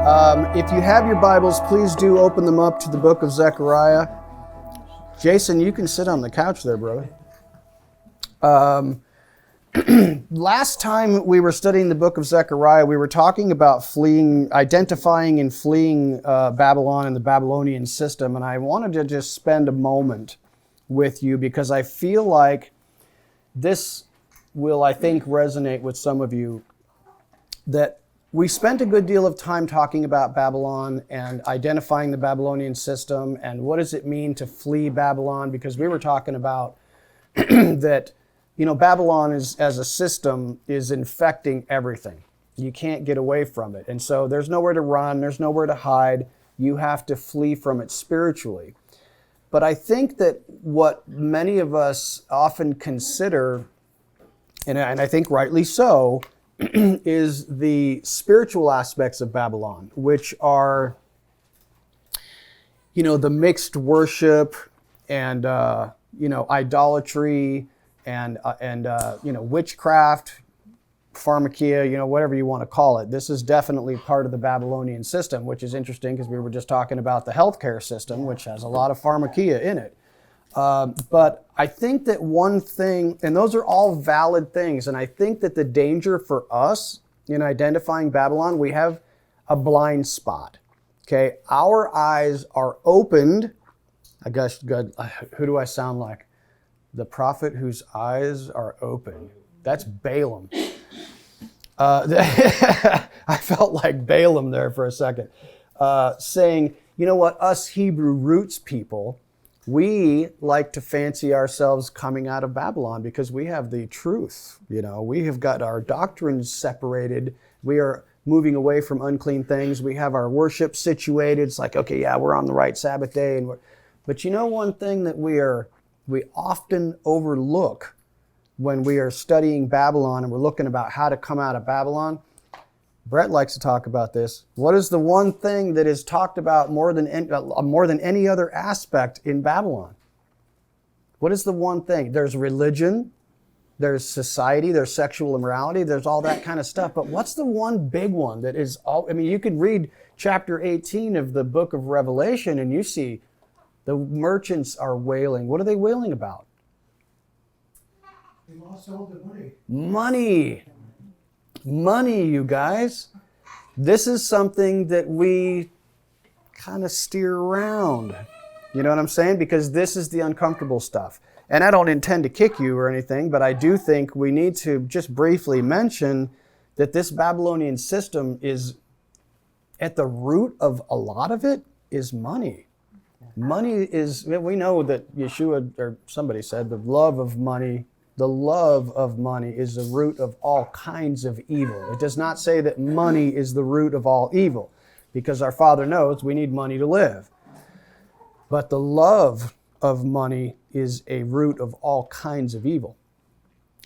If you have your Bibles, please do open them up to the Book of Zechariah. Jason, you can sit on the couch there, brother. Last time we were studying the Book of Zechariah, we were talking about identifying and fleeing Babylon and the Babylonian system, and I wanted to just spend a moment with you because I feel like this will, I think, resonate with some of you, that we spent a good deal of time talking about Babylon and identifying the Babylonian system and what does it mean to flee Babylon, because we were talking about that, Babylon as a system is infecting everything. You can't get away from it. And so there's nowhere to run, there's nowhere to hide. You have to flee from it spiritually. But I think that what many of us often consider, and I think rightly so, is the spiritual aspects of Babylon, which are, the mixed worship and, idolatry and witchcraft, pharmakia, whatever you want to call it. This is definitely part of the Babylonian system, which is interesting because we were just talking about the healthcare system, which has a lot of pharmakia in it. But I think that one thing, and those are all valid things, and I think that the danger for us in identifying Babylon, we have a blind spot. Okay, our eyes are opened. I guess, good. Who do I sound like? The prophet whose eyes are open. That's Balaam. I felt like Balaam there for a second, saying, you know what, us Hebrew roots people, we like to fancy ourselves coming out of Babylon because we have the truth. We have got our doctrines separated. We are moving away from unclean things. We have our worship situated. It's like, okay, yeah, we're on the right Sabbath day. But one thing that we often overlook when we are studying Babylon and we're looking about how to come out of Babylon. Brett likes to talk about this. What is the one thing that is talked about more than any other aspect in Babylon? What is the one thing? There's religion, there's society, there's sexual immorality, there's all that kind of stuff. But what's the one big one that is all? You could read chapter 18 of the book of Revelation and you see the merchants are wailing. What are they wailing about? They lost all the money. Money, you guys. This is something that we kind of steer around. You know what I'm saying? Because this is the uncomfortable stuff. And I don't intend to kick you or anything, but I do think we need to just briefly mention that this Babylonian system is, at the root of a lot of it, is money. Money is, we know that Yeshua, or somebody said, the love of money is the root of all kinds of evil. It does not say that money is the root of all evil, because our Father knows we need money to live. But the love of money is a root of all kinds of evil.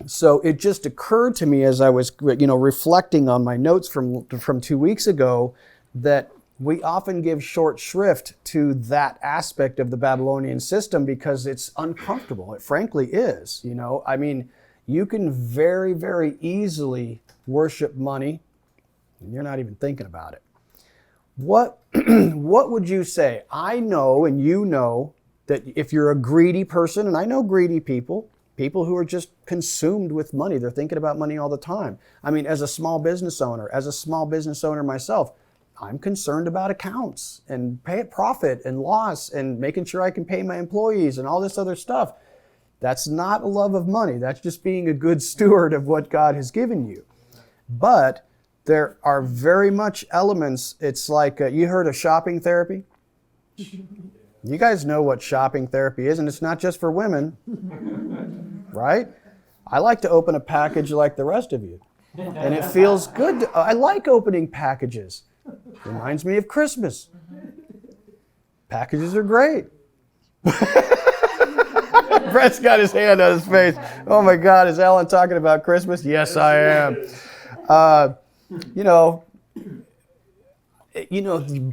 So it just occurred to me as I was, reflecting on my notes from 2 weeks ago, that we often give short shrift to that aspect of the Babylonian system because it's uncomfortable. It frankly is. You can very, very easily worship money and you're not even thinking about it. What would you say? I know, and you know, that if you're a greedy person, and I know greedy people who are just consumed with money, they're thinking about money all the time. As a small business owner myself, I'm concerned about accounts and profit and loss and making sure I can pay my employees and all this other stuff. That's not a love of money. That's just being a good steward of what God has given you. But there are very much elements. It's like, you heard of shopping therapy? You guys know what shopping therapy is, and it's not just for women, right? I like to open a package like the rest of you, and it feels good. I like opening packages. Reminds me of Christmas. Packages are great. Brett's got his hand on his face. Oh my God, is Alan talking about Christmas? Yes, I am.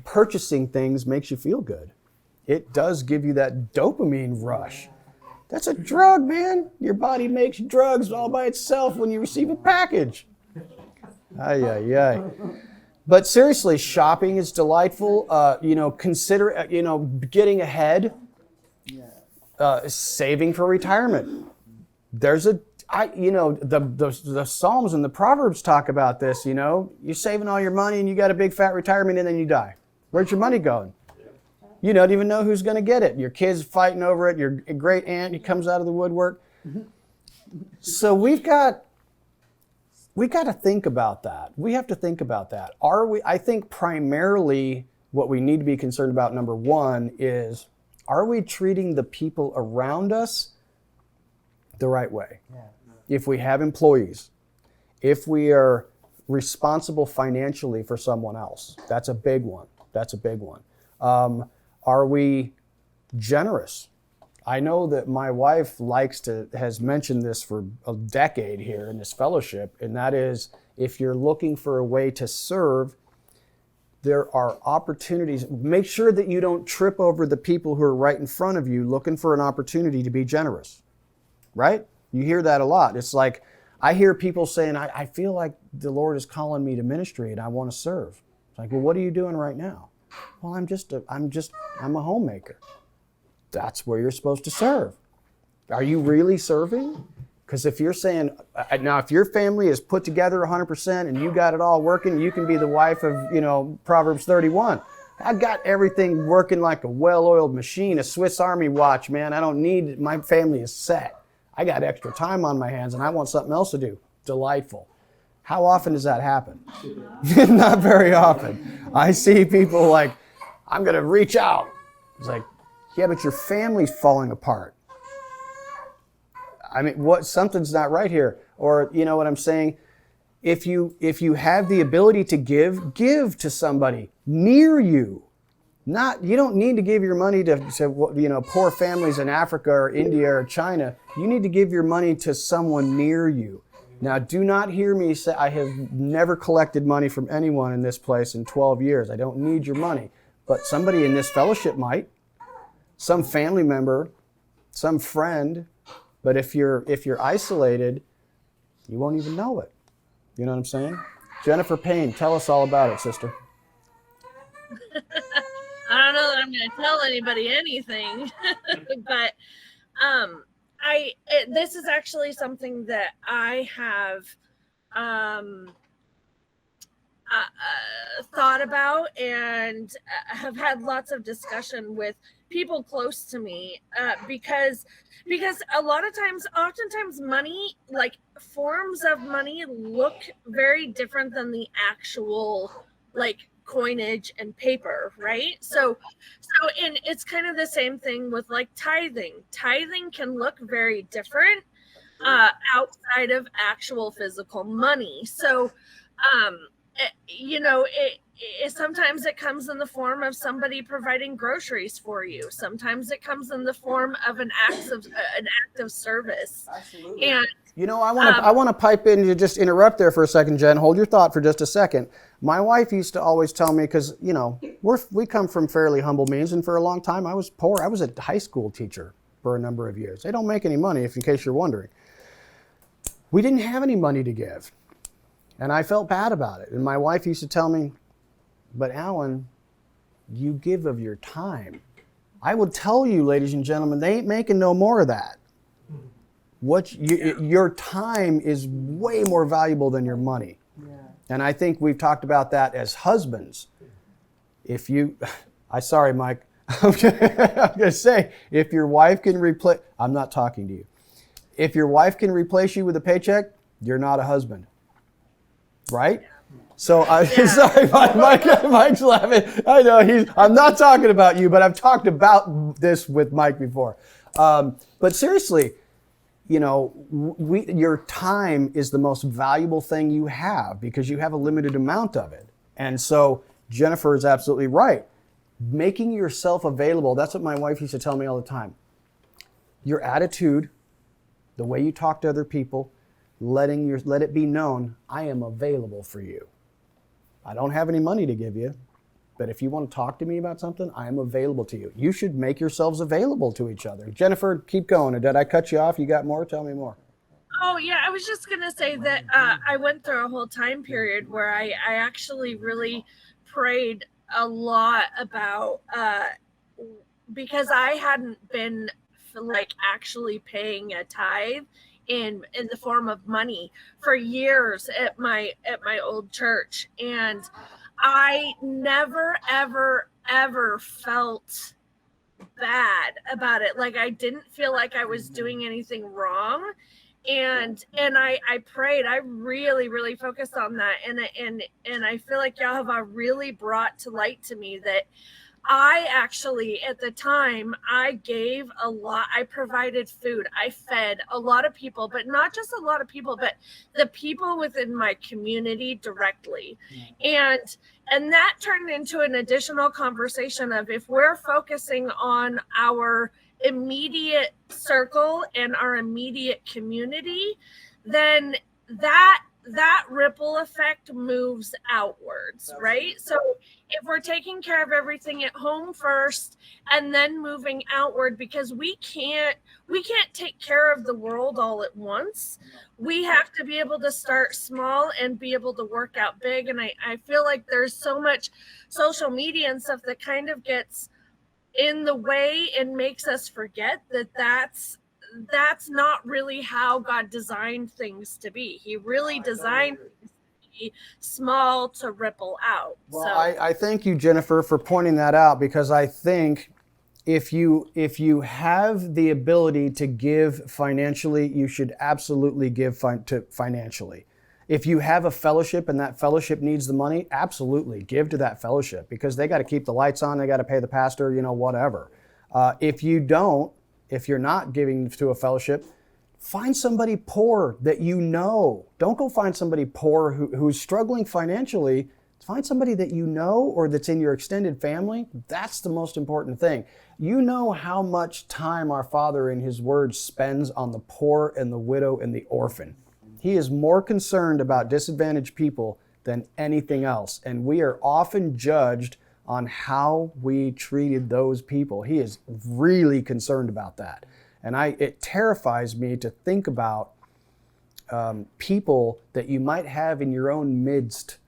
Purchasing things makes you feel good. It does give you that dopamine rush. That's a drug, man. Your body makes drugs all by itself when you receive a package. Ay, ay, ay. But seriously, shopping is delightful. Consider, getting ahead, saving for retirement. There's the Psalms and the Proverbs talk about this. You're saving all your money and you got a big fat retirement and then you die. Where's your money going? You don't even know who's going to get it. Your kid's fighting over it. Your great aunt, he comes out of the woodwork. So we've got to think about that. We have to think about that. I think primarily what we need to be concerned about, number one, is are we treating the people around us the right way? Yeah. If we have employees, if we are responsible financially for someone else, that's a big one. Are we generous? I know that my wife has mentioned this for a decade here in this fellowship, and that is if you're looking for a way to serve, there are opportunities. Make sure that you don't trip over the people who are right in front of you looking for an opportunity to be generous, right? You hear that a lot. It's like, I hear people saying, I feel like the Lord is calling me to ministry and I want to serve. It's like, well, what are you doing right now? Well, I'm a homemaker. That's where you're supposed to serve. Are you really serving? Because if you're saying, now if your family is put together 100% and you got it all working, you can be the wife of, Proverbs 31. I got everything working like a well-oiled machine, a Swiss Army watch, man. I don't need, my family is set. I got extra time on my hands and I want something else to do. Delightful. How often does that happen? Not very often. I see people like, I'm going to reach out. It's like, yeah, but your family's falling apart. I mean, something's not right here. Or, you know what I'm saying? If you have the ability to give to somebody near you. You don't need to give your money to poor families in Africa or India or China. You need to give your money to someone near you. Now, do not hear me say, I have never collected money from anyone in this place in 12 years. I don't need your money. But somebody in this fellowship might. Some family member, some friend. But if you're isolated, you won't even know it. You know what I'm saying? Jennifer Payne, tell us all about it, sister. I don't know that I'm going to tell anybody anything, but this is actually something that I have thought about and have had lots of discussion with people close to me because oftentimes money, like forms of money, look very different than the actual like coinage and paper, right? So and it's kind of the same thing with like tithing. Tithing can look very different outside of actual physical money. So sometimes it comes in the form of somebody providing groceries for you. Sometimes it comes in the form of an act of service. Absolutely. And I want to pipe in to just interrupt there for a second, Jen. Hold your thought for just a second. My wife used to always tell me, because we come from fairly humble means, and for a long time I was poor. I was a high school teacher for a number of years. They don't make any money, in case you're wondering. We didn't have any money to give. And I felt bad about it. And my wife used to tell me, but Alan, you give of your time. I would tell you, ladies and gentlemen, they ain't making no more of that. Your time is way more valuable than your money. Yeah. And I think we've talked about that as husbands. Sorry, Mike. I'm going to say, if your wife can replace, I'm not talking to you. If your wife can replace you with a paycheck, you're not a husband. Right? So, sorry, Mike's laughing. I know, I'm not talking about you, but I've talked about this with Mike before. But seriously, your time is the most valuable thing you have because you have a limited amount of it. And so Jennifer is absolutely right. Making yourself available, that's what my wife used to tell me all the time. Your attitude, the way you talk to other people, let it be known, I am available for you. I don't have any money to give you, but if you want to talk to me about something, I am available to you. You should make yourselves available to each other. Jennifer, keep going. Did I cut you off? You got more? Tell me more. Oh yeah, I was just gonna say that I went through a whole time period where I actually really prayed a lot about because I hadn't been like actually paying a tithe in the form of money for years at my old church, and I never ever felt bad about it. Like I didn't feel like I was doing anything wrong. And I prayed. I really focused on that, and I feel like Yahweh really brought to light to me that I actually, at the time, I gave a lot. I provided food. I fed a lot of people, but not just a lot of people, but the people within my community directly. And that turned into an additional conversation of if we're focusing on our immediate circle and our immediate community, then that ripple effect moves outwards, right? So if we're taking care of everything at home first and then moving outward, because we can't take care of the world all at once. We have to be able to start small and be able to work out big. And I feel like there's so much social media and stuff that kind of gets in the way and makes us forget that that's not really how God designed things to be. He really designed small to ripple out. Well, So I thank you, Jennifer, for pointing that out, because I think if you have the ability to give financially, you should absolutely give financially. If you have a fellowship and that fellowship needs the money, absolutely give to that fellowship, because they got to keep the lights on, they got to pay the pastor, whatever. If you don't, if you're not giving to a fellowship, find somebody poor that you know. Don't go find somebody poor who's struggling financially. Find somebody that you know or that's in your extended family. That's the most important thing. You know how much time our Father in His Word spends on the poor and the widow and the orphan. He is more concerned about disadvantaged people than anything else. And we are often judged on how we treated those people. He is really concerned about that. And it terrifies me to think about people that you might have in your own midst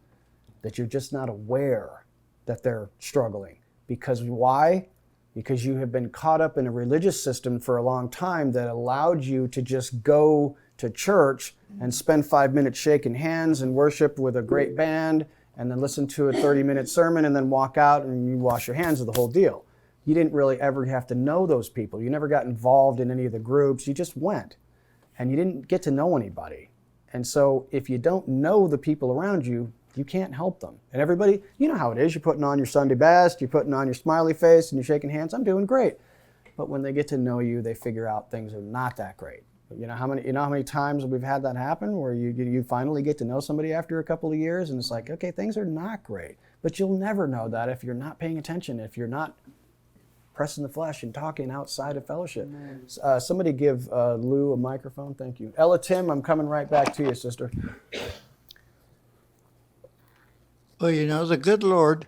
that you're just not aware that they're struggling. Because why? Because you have been caught up in a religious system for a long time that allowed you to just go to church and spend 5 minutes shaking hands and worship with a great band and then listen to a 30-minute sermon and then walk out and you wash your hands of the whole deal. You didn't really ever have to know those people. You never got involved in any of the groups. You just went and you didn't get to know anybody. And so if you don't know the people around you, you can't help them. And everybody, you know how it is. You're putting on your Sunday best, you're putting on your smiley face and you're shaking hands. I'm doing great. But when they get to know you, they figure out things are not that great. You know how many times we've had that happen where you finally get to know somebody after a couple of years and it's like, okay, things are not great. But you'll never know that if you're not paying attention, if you're not pressing the flesh and talking outside of fellowship. Somebody give Lou a microphone. Thank you. Ella Tim, I'm coming right back to you, sister. Well, the good Lord,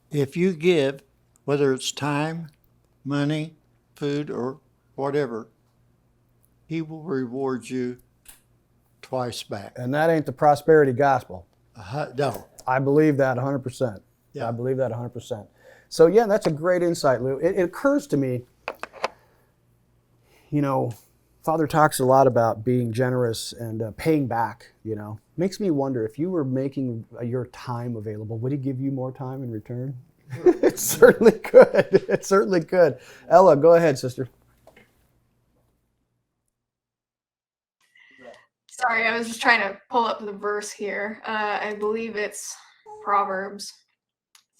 if you give, whether it's time, money, food, or whatever, He will reward you twice back. And that ain't the prosperity gospel. No. I believe that 100%. Yeah. I believe that 100%. So yeah, that's a great insight, Lou. It occurs to me, Father talks a lot about being generous and paying back, Makes me wonder, if you were making your time available, would He give you more time in return? It certainly could. It certainly could. Ella, go ahead, sister. Sorry, I was just trying to pull up the verse here. I believe it's Proverbs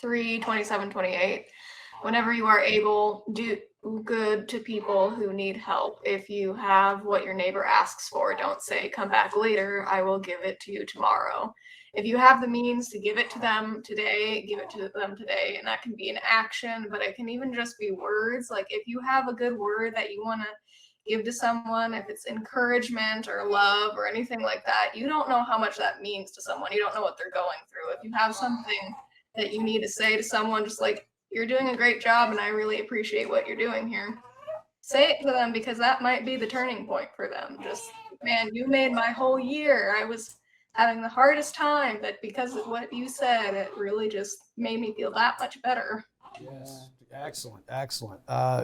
3:27-28. Whenever you are able, do good to people who need help. If you have what your neighbor asks for, don't say, come back later, I will give it to you tomorrow. If you have the means to give it to them today, give it to them today. And that can be an action, but it can even just be words. Like if you have a good word that you want to give to someone, if it's encouragement or love or anything like that, you don't know how much that means to someone. You don't know what they're going through. If you have something that you need to say to someone, just like, you're doing a great job and I really appreciate what you're doing here. say it to them, because that might be the turning point for them. Just, man, you made my whole year. I was having the hardest time, but because of what you said, it really just made me feel that much better. Yes. Excellent. Excellent.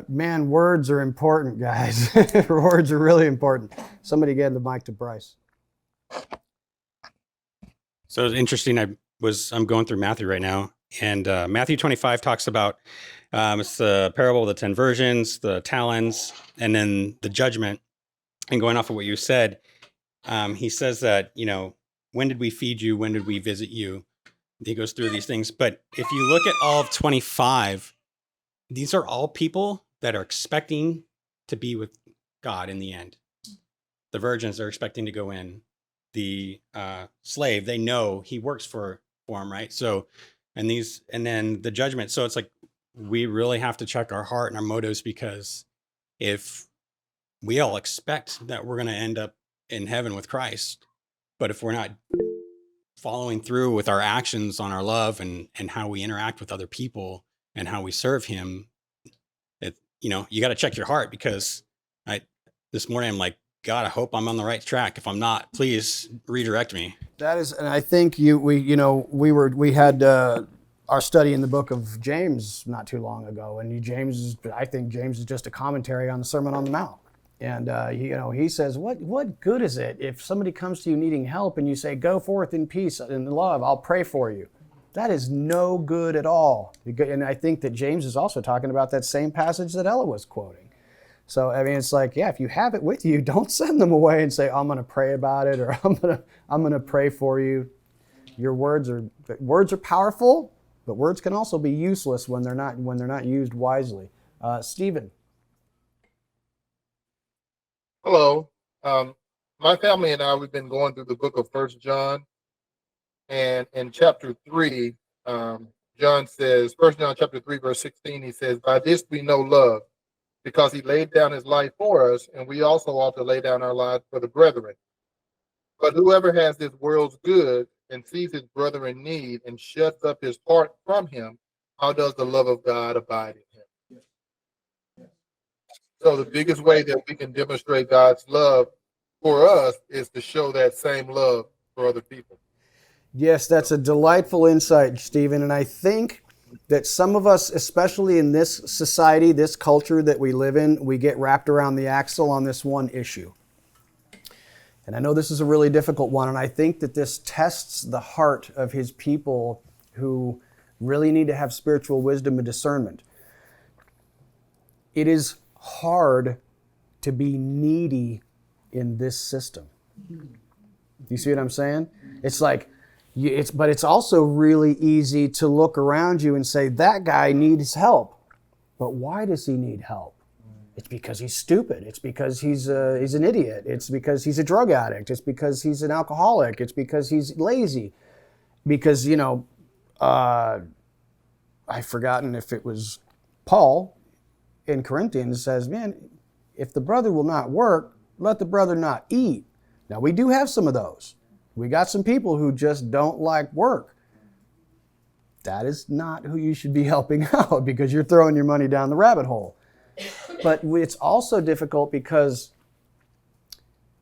Man, words are important, guys. Words are really important. Somebody get the mic to Bryce. So it's interesting. I'm going through Matthew right now, and Matthew 25 talks about it's the parable of the 10 virgins, the talents, and then the judgment. And going off of what you said, he says that, when did we feed you? When did we visit you? He goes through these things. But if you look at all of 25, these are all people that are expecting to be with God in the end. The virgins are expecting to go in. The slave, they know he works for him, right? So, and then the judgment. So it's like, we really have to check our heart and our motives, because if we all expect that we're going to end up in heaven with Christ, but if we're not following through with our actions on our love and how we interact with other people and how we serve him, you got to check your heart, because this morning I'm like, God, I hope I'm on the right track. If I'm not, please redirect me. That is, and I think we had our study in the book of James not too long ago, and I think James is just a commentary on the Sermon on the Mount. And he says, what good is it if somebody comes to you needing help and you say, go forth in peace and in love, I'll pray for you? That is no good at all. And I think that James is also talking about that same passage that Ella was quoting. So, I mean, it's like, yeah, if you have it with you, don't send them away and say, I'm going to pray about it, or I'm going to pray for you. Your words are powerful, but words can also be useless when they're not used wisely. Stephen. Hello. My family and I, we've been going through the book of First John, and in chapter 3, John says, 1 John chapter 3, verse 16, he says, by this we know love, because he laid down his life for us, and we also ought to lay down our lives for the brethren. But whoever has this world's good and sees his brother in need and shuts up his heart from him, how does the love of God abide in him? So the biggest way that we can demonstrate God's love for us is to show that same love for other people. Yes, that's a delightful insight, Stephen. And I think that some of us, especially in this society, this culture that we live in, we get wrapped around the axle on this one issue. And I know this is a really difficult one, and I think that this tests the heart of his people who really need to have spiritual wisdom and discernment. It is hard to be needy in this system. You see what I'm saying? It's like, but it's also really easy to look around you and say, that guy needs help. But why does he need help? It's because he's stupid. It's because he's an idiot. It's because he's a drug addict. It's because he's an alcoholic. It's because he's lazy. Because, I've forgotten if it was Paul in Corinthians says, man, if the brother will not work, let the brother not eat. Now, we do have some of those. We got some people who just don't like work. That is not who you should be helping out, because you're throwing your money down the rabbit hole. But it's also difficult because,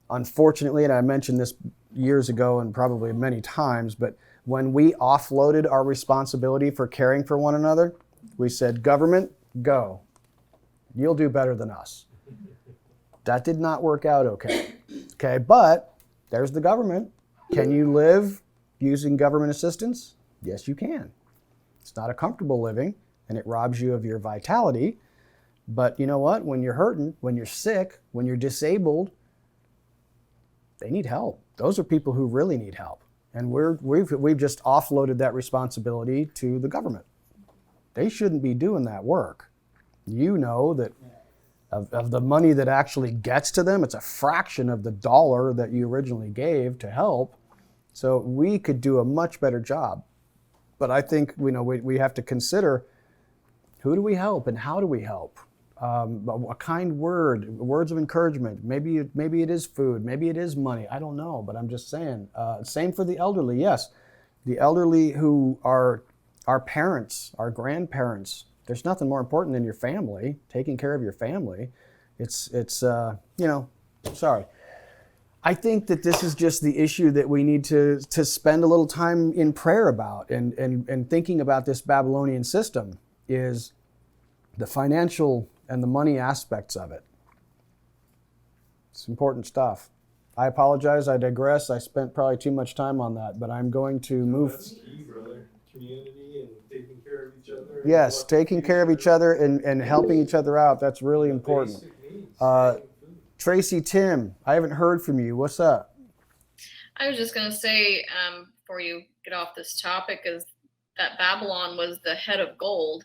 unfortunately, and I mentioned this years ago and probably many times, but when we offloaded our responsibility for caring for one another, we said, government, go. You'll do better than us. That did not work out okay. Okay, but there's the government. Can you live using government assistance? Yes, you can. It's not a comfortable living, and it robs you of your vitality. But you know what? When you're hurting, when you're sick, when you're disabled, they need help. Those are people who really need help. And we've just offloaded that responsibility to the government. They shouldn't be doing that work. You know that of the money that actually gets to them, it's a fraction of the dollar that you originally gave to help. So we could do a much better job. But I think we have to consider, who do we help and how do we help? A kind word, words of encouragement. Maybe it is food. Maybe it is money. I don't know, but I'm just saying. Same for the elderly. Yes, the elderly who are our parents, our grandparents. There's nothing more important than your family, taking care of your family. It's sorry. I think that this is just the issue that we need to spend a little time in prayer about and thinking about this Babylonian system is the financial and the money aspects of it. It's important stuff. I apologize, I digress. I spent probably too much time on that, but I'm going to move. That's key, brother. Community and taking care of each other. Yes, taking care of each other and helping each other out. That's really important. Tracy, Tim, I haven't heard from you. What's up? I was just going to say, before you get off this topic, is that Babylon was the head of gold.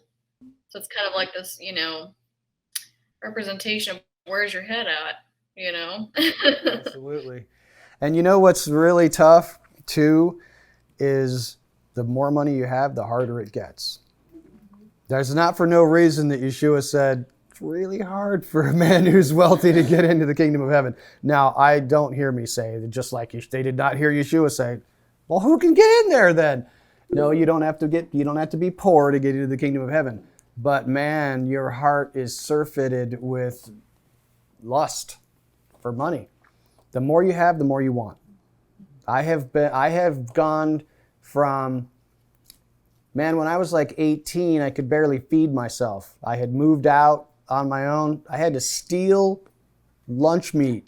So it's kind of like this, representation of where's your head at, Absolutely. And you know what's really tough, too, is the more money you have, the harder it gets. There's not for no reason that Yeshua said, it's really hard for a man who's wealthy to get into the kingdom of heaven. Now, I don't hear me say, just like they did not hear Yeshua say, well, who can get in there then? No, you don't have to be poor to get into the kingdom of heaven. But man, your heart is surfeited with lust for money. The more you have, the more you want. I have gone from, man, when I was like 18, I could barely feed myself. I had moved out on my own. I had to steal lunch meat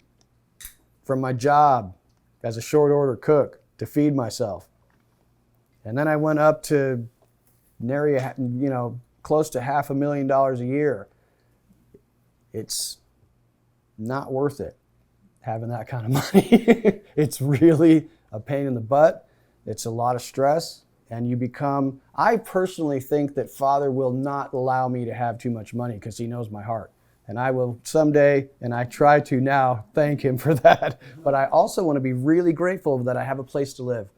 from my job as a short order cook to feed myself. And then I went up to nary, close to $500,000 a year. It's not worth it having that kind of money. It's really a pain in the butt. It's a lot of stress. And I personally think that Father will not allow me to have too much money because he knows my heart. And I will someday, and I try to now, thank him for that. But I also want to be really grateful that I have a place to live.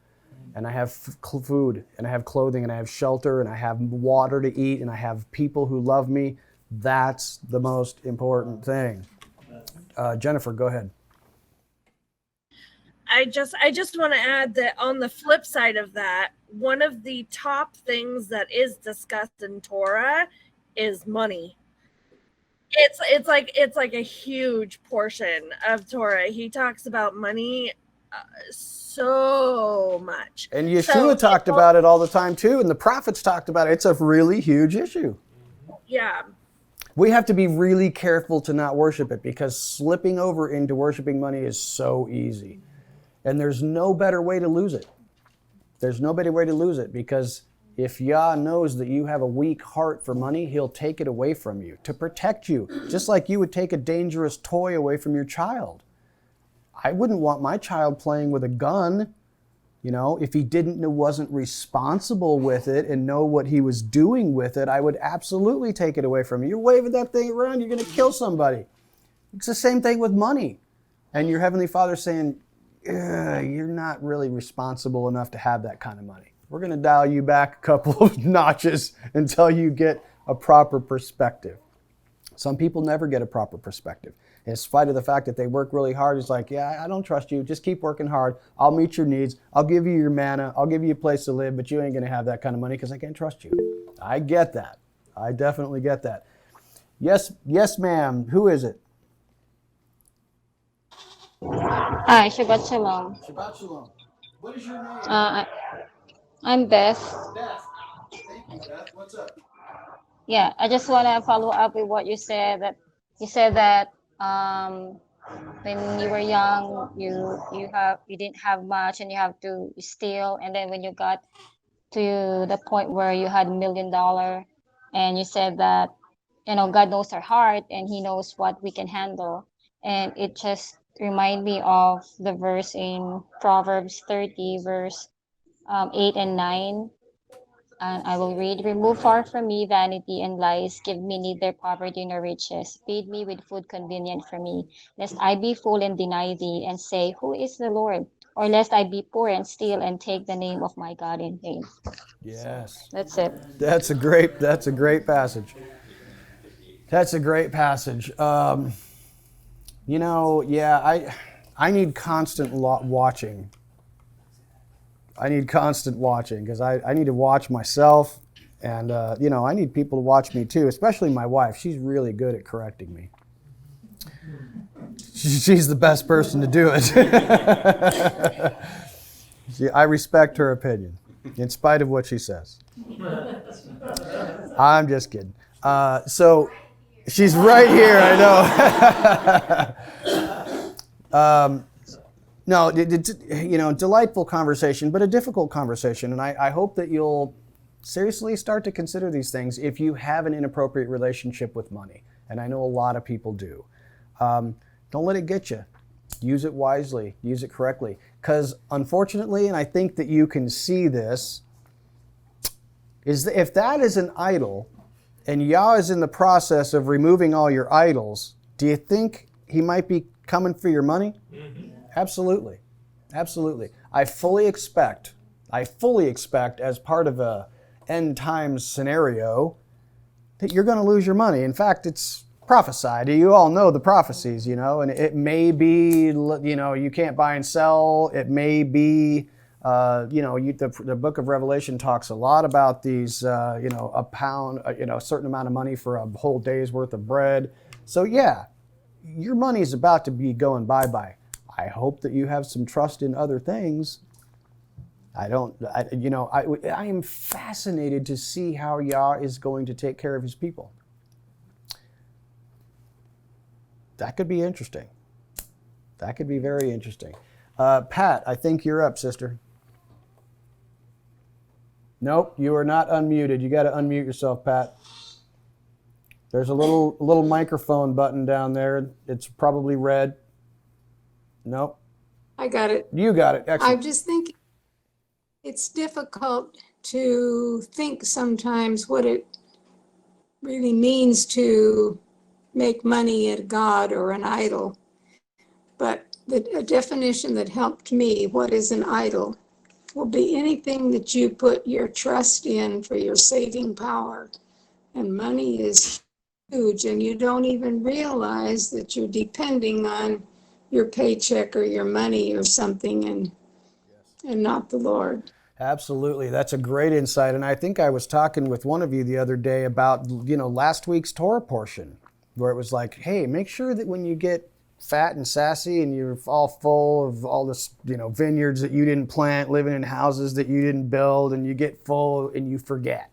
And I have food, and I have clothing, and I have shelter, and I have water to eat, and I have people who love me. That's the most important thing. Jennifer, go ahead. I just want to add that on the flip side of that, one of the top things that is discussed in Torah is money. It's like a huge portion of Torah. He talks about money so much. And Yeshua talked about it all the time too, and the prophets talked about it. It's a really huge issue. Yeah. We have to be really careful to not worship it because slipping over into worshiping money is so easy. And there's no better way to lose it. There's no better way to lose it because if Yah knows that you have a weak heart for money, he'll take it away from you to protect you, just like you would take a dangerous toy away from your child. I wouldn't want my child playing with a gun, if he wasn't responsible with it and know what he was doing with it, I would absolutely take it away from you. You're waving that thing around, you're going to kill somebody. It's the same thing with money. And your Heavenly Father saying, you're not really responsible enough to have that kind of money. We're going to dial you back a couple of notches until you get a proper perspective. Some people never get a proper perspective. In spite of the fact that they work really hard, it's like, yeah, I don't trust you. Just keep working hard. I'll meet your needs. I'll give you your manna. I'll give you a place to live, but you ain't going to have that kind of money because I can't trust you. I get that. I definitely get that. Yes, ma'am. Who is it? Hi, Shabbat Shalom. Shabbat Shalom. What is your name? I'm Beth. Beth. Thank you, Beth. What's up? Yeah, I just want to follow up with what you said. That when you were young, you didn't have much, and you have to steal. And then when you got to the point where you had $1 million, and you said that God knows our heart, and He knows what we can handle. And it just remind me of the verse in Proverbs 30, verse 8 and 9. And I will read, remove far from me vanity and lies, give me neither poverty nor riches, feed me with food convenient for me, lest I be full and deny thee, and say, who is the Lord? Or lest I be poor and steal and take the name of my God in vain. Yes. That's it. That's a great passage. That's a great passage. I need constant watching. I need constant watching because I need to watch myself, and I need people to watch me too, especially my wife. She's really good at correcting me. She's the best person to do it. I respect her opinion, in spite of what she says. I'm just kidding. So she's right here, I know. No, delightful conversation, but a difficult conversation. And I hope that you'll seriously start to consider these things if you have an inappropriate relationship with money. And I know a lot of people do. Don't let it get you. Use it wisely. Use it correctly. Because unfortunately, and I think that you can see this, is that if that is an idol, and Yah is in the process of removing all your idols, do you think he might be coming for your money? Mm-hmm. Absolutely. Absolutely. I fully expect as part of a end times scenario that you're going to lose your money. In fact, it's prophesied. You all know the prophecies, and it may be, you can't buy and sell. It may be, the book of Revelation talks a lot about these, a pound, a certain amount of money for a whole day's worth of bread. So yeah, your money is about to be going bye-bye. I hope that you have some trust in other things. I am fascinated to see how Yah is going to take care of his people. That could be interesting. That could be very interesting. Pat, I think you're up, sister. Nope, you are not unmuted. You got to unmute yourself, Pat. There's a little microphone button down there. It's probably red. Nope. I got it. You got it. Excellent. I'm just thinking it's difficult to think sometimes what it really means to make money at a god or an idol. But a definition that helped me, what is an idol, will be anything that you put your trust in for your saving power. And money is huge, and you don't even realize that you're depending on your paycheck or your money or something, and not the Lord. Absolutely. That's a great insight. And I think I was talking with one of you the other day about, last week's Torah portion, where it was like, hey, make sure that when you get fat and sassy and you're all full of all this, vineyards that you didn't plant, living in houses that you didn't build, and you get full and you forget.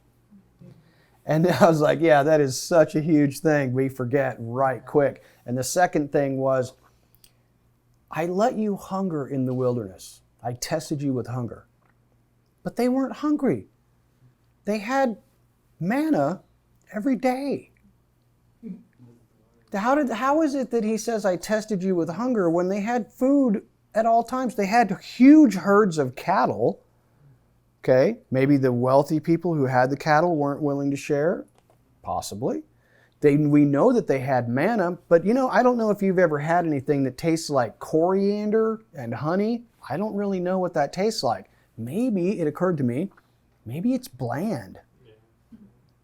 And I was like, yeah, that is such a huge thing. We forget right quick. And the second thing was, I let you hunger in the wilderness. I tested you with hunger. But they weren't hungry. They had manna every day. How is it that he says, I tested you with hunger, when they had food at all times? They had huge herds of cattle. Okay, maybe the wealthy people who had the cattle weren't willing to share. Possibly. We know that they had manna, but I don't know if you've ever had anything that tastes like coriander and honey. I don't really know what that tastes like. Maybe, it occurred to me, maybe it's bland.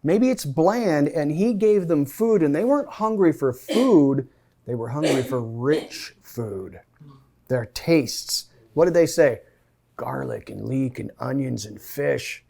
Maybe it's bland, and he gave them food, and they weren't hungry for food. They were hungry for rich food. Their tastes. What did they say? Garlic and leek and onions and fish.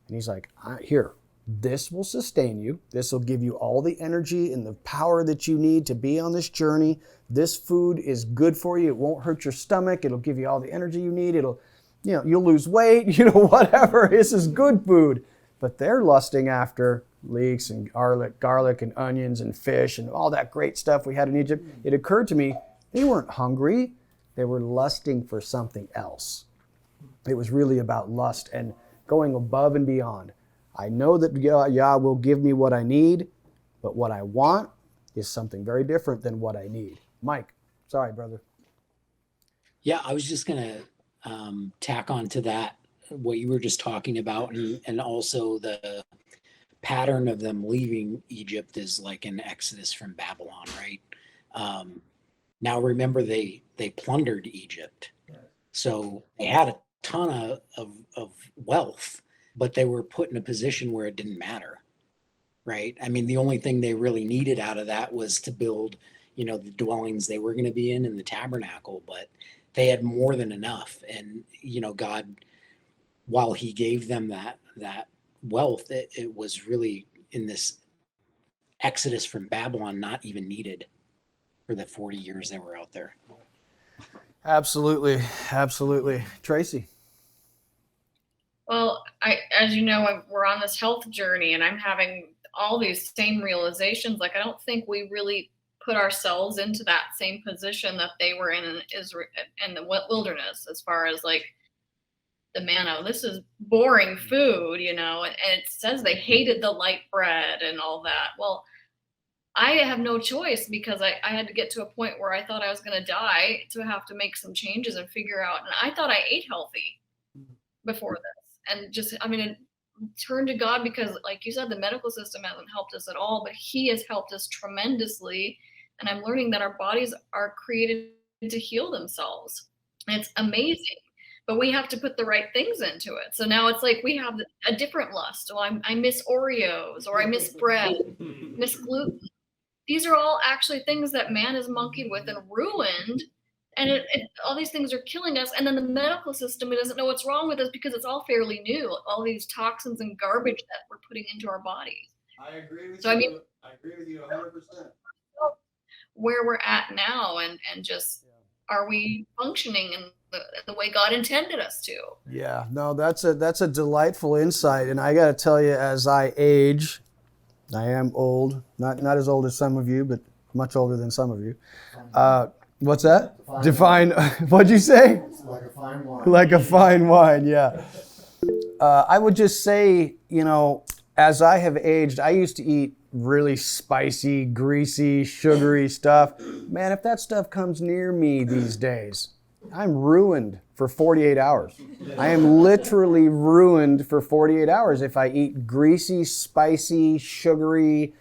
And he's like, here, this will sustain you. This will give you all the energy and the power that you need to be on this journey. This food is good for you. It won't hurt your stomach. It'll give you all the energy you need. You'll lose weight, whatever. This is good food. But they're lusting after leeks and garlic and onions and fish and all that great stuff we had in Egypt. It occurred to me, they weren't hungry. They were lusting for something else. It was really about lust and going above and beyond. I know that Yah will give me what I need, but what I want is something very different than what I need. Mike, sorry, brother. Yeah, I was just going to tack on to that, what you were just talking about, and also the pattern of them leaving Egypt is like an exodus from Babylon, right? Now remember, they plundered Egypt. So they had a ton of wealth, but they were put in a position where it didn't matter, right? I mean, the only thing they really needed out of that was to build, the dwellings they were going to be in the tabernacle, but they had more than enough. And, God, while he gave them that wealth, it was really in this exodus from Babylon, not even needed. for the 40 years they were out there. Absolutely. Absolutely. Tracy. Well, as you know, we're on this health journey, and I'm having all these same realizations. Like, I don't think we really put ourselves into that same position that they were in Israel, in the wilderness, as far as like the manna. This is boring food, and it says they hated the light bread and all that. Well, I have no choice, because I had to get to a point where I thought I was going to die to have to make some changes and figure out. And I thought I ate healthy before this, and just, turn to God, because like you said, the medical system hasn't helped us at all, but He has helped us tremendously. And I'm learning that our bodies are created to heal themselves. And it's amazing, but we have to put the right things into it. So now it's like we have a different lust. Well, I miss Oreos, or I miss bread, miss gluten. These are all actually things that man has monkeyed with and ruined. And all these things are killing us. And then the medical system doesn't know what's wrong with us, because it's all fairly new. All these toxins and garbage that we're putting into our bodies. I agree with you. I agree with you 100%. Where we're at now, and just, are we functioning in the way God intended us to? Yeah, no, that's a delightful insight. And I got to tell you, as I age, I am old, not as old as some of you, but much older than some of you. What's that? Define. What'd you say? It's like a fine wine. Like a fine wine, yeah. I would just say, as I have aged, I used to eat really spicy, greasy, sugary stuff. Man, if that stuff comes near me these days, I'm ruined for 48 hours. I am literally ruined for 48 hours if I eat greasy, spicy, sugary,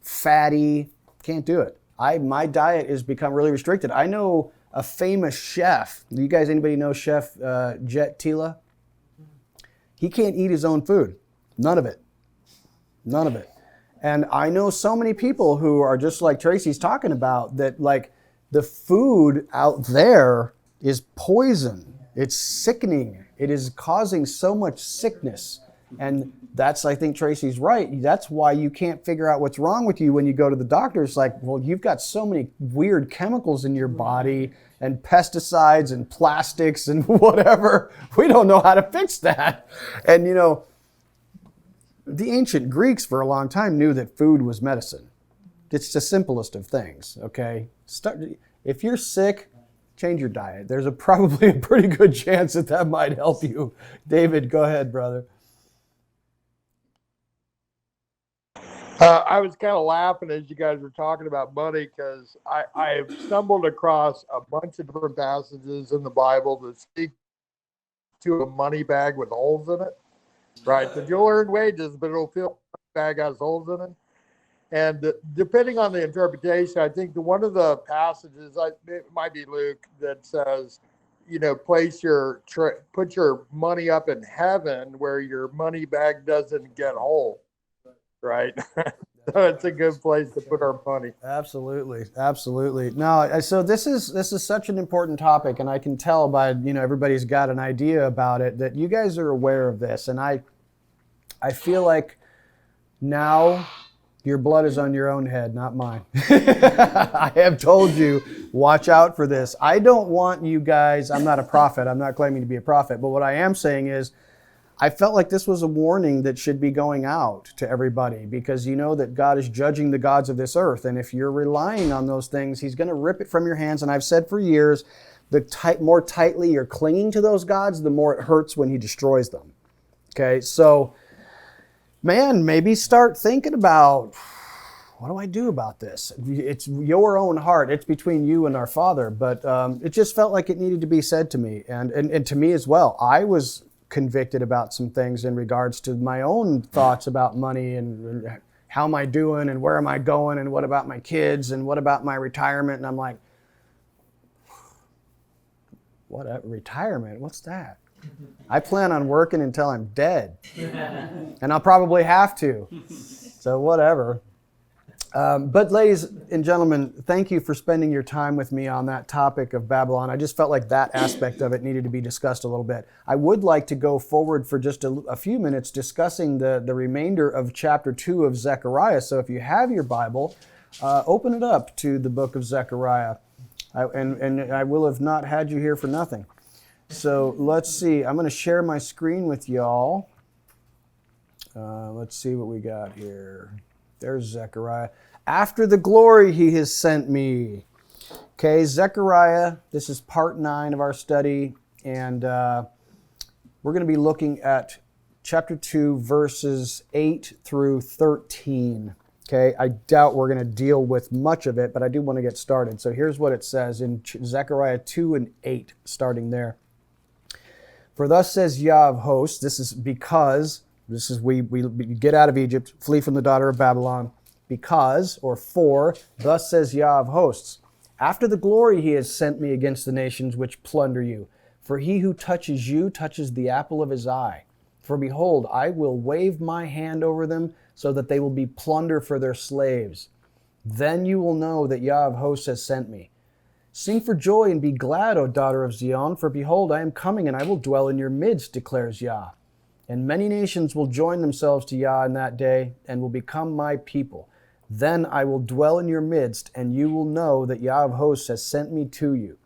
fatty. Can't do it. My diet has become really restricted. I know a famous chef. You guys, anybody know Chef Jet Tila? He can't eat his own food. None of it. None of it. And I know so many people who are just like Tracy's talking about, that like the food out there is poison. It's sickening. It is causing so much sickness. And that's, I think Tracy's right. That's why you can't figure out what's wrong with you when you go to the doctor. It's like, well, you've got so many weird chemicals in your body, and pesticides and plastics and whatever. We don't know how to fix that. And the ancient Greeks for a long time knew that food was medicine. It's the simplest of things, okay? If you're sick, change your diet. There's probably a pretty good chance that might help you. David, go ahead, brother. I was kind of laughing as you guys were talking about money, because I stumbled across a bunch of different passages in the Bible that speak to a money bag with holes in it, right? That you'll earn wages, but it'll feel like the bag has holes in it. And depending on the interpretation, I think one of the passages, it might be Luke, that says, put your money up in heaven where your money bag doesn't get whole. Right. So it's a good place to put our money. Absolutely. Absolutely. No, so this is such an important topic, and I can tell by, everybody's got an idea about it, that you guys are aware of this. And I feel like now your blood is on your own head, not mine. I have told you, watch out for this. I don't want you guys, I'm not a prophet. I'm not claiming to be a prophet. But what I am saying is, I felt like this was a warning that should be going out to everybody, because you know that God is judging the gods of this earth. And if you're relying on those things, He's going to rip it from your hands. And I've said for years, the more tightly you're clinging to those gods, the more it hurts when He destroys them. Okay, so man, maybe start thinking about, what do I do about this? It's your own heart. It's between you and our Father. But it just felt like it needed to be said to me, and to me as well. I was convicted about some things in regards to my own thoughts about money, and how am I doing, and where am I going, and what about my kids, and what about my retirement? And I'm like, what, retirement? What's that? I plan on working until I'm dead, and I'll probably have to. So whatever. But ladies and gentlemen, thank you for spending your time with me on that topic of Babylon. I just felt like that aspect of it needed to be discussed a little bit. I would like to go forward for just a few minutes discussing the remainder of chapter 2 of Zechariah. So if you have your Bible, open it up to the book of Zechariah. And I will have not had you here for nothing. So let's see. I'm going to share my screen with y'all. Let's see what we got here. There's Zechariah. After the glory he has sent me. Okay, Zechariah, this is part 9 of our study. And we're going to be looking at chapter 2, verses 8 through 13. Okay, I doubt we're going to deal with much of it, but I do want to get started. So here's what it says in Zechariah 2 and 8, starting there. For thus says Yah of hosts, this is because, this is we get out of Egypt, flee from the daughter of Babylon, because, or for, thus says Yah of hosts, after the glory he has sent me against the nations which plunder you. For he who touches you touches the apple of his eye. For behold, I will wave my hand over them, so that they will be plunder for their slaves. Then you will know that Yah of hosts has sent me. Sing for joy and be glad, O daughter of Zion, for behold, I am coming, and I will dwell in your midst, declares Yah. And many nations will join themselves to Yah in that day, and will become my people. Then I will dwell in your midst, and you will know that Yah of hosts has sent me to you.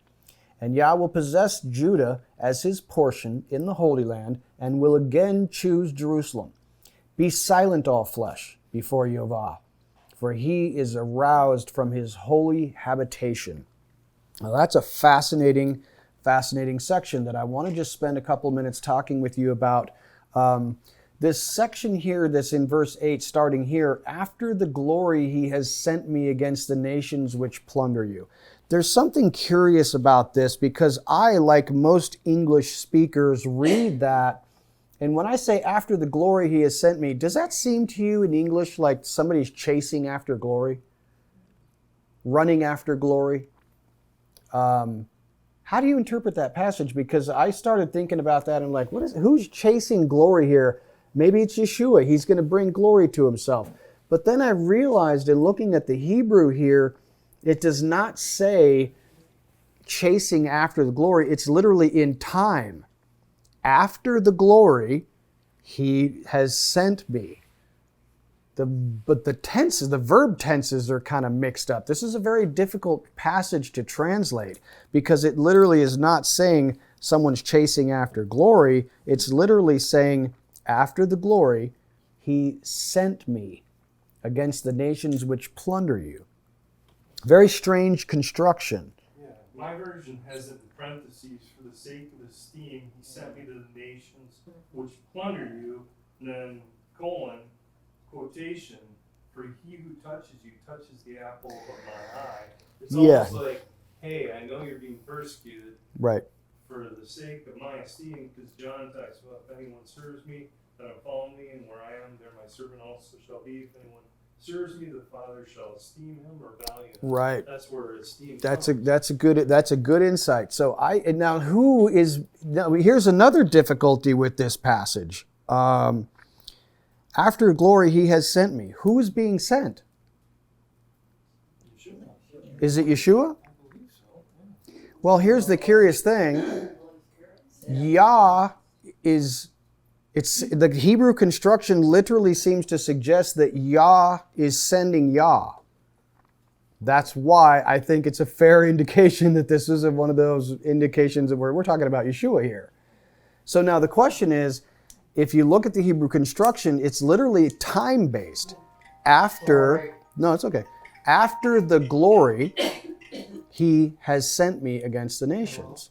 And Yah will possess Judah as his portion in the Holy Land, and will again choose Jerusalem. Be silent, all flesh, before Yehovah, for he is aroused from his holy habitation. Now that's a fascinating section that I want to just spend a couple minutes talking with you about. This section here that's in verse 8, starting here, after the glory he has sent me against the nations which plunder you. There's something curious about this because I, like most English speakers, read that. And when I say after the glory he has sent me, does that seem to you in English like somebody's chasing after glory? Running after glory? How do you interpret that passage? Because I started thinking about that and like, who's chasing glory here? Maybe it's Yeshua. He's going to bring glory to himself. But then I realized in looking at the Hebrew here, it does not say chasing after the glory. It's literally in time. After the glory, he has sent me. But the tenses, the verb tenses are kind of mixed up. This is a very difficult passage to translate because it literally is not saying someone's chasing after glory. It's literally saying, after the glory, he sent me against the nations which plunder you. Very strange construction. Yeah, my version has it in parentheses, for the sake of esteem, he sent me to the nations which plunder you, and then colon, quotation, for he who touches you touches the apple of my eye. It's almost like, hey, I know you're being persecuted. Right. For the sake of my esteem, because John talks about if anyone serves me, then follow me, and where I am, there my servant also shall be. If anyone serves me, the Father shall esteem him or value him. Right. That's where esteem comes. That's a good insight. So here's another difficulty with this passage. After glory he has sent me. Who is being sent? Yeshua. Is it Yeshua? Well, here's the curious thing. Yah the Hebrew construction literally seems to suggest that Yah is sending Yah. That's why I think it's a fair indication that this is one of those indications that we're talking about Yeshua here. So now the question is, if you look at the Hebrew construction, it's literally time-based. After the glory, he has sent me against the nations.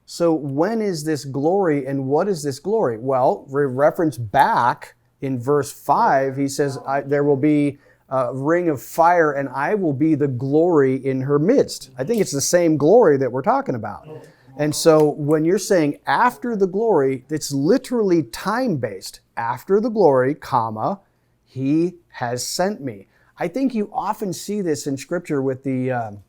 So when is this glory and what is this glory? Well, reference back in verse 5, he says, there will be a ring of fire and I will be the glory in her midst. I think it's the same glory that we're talking about. And so when you're saying after the glory, it's literally time-based. After the glory, comma, he has sent me. I think you often see this in Scripture with the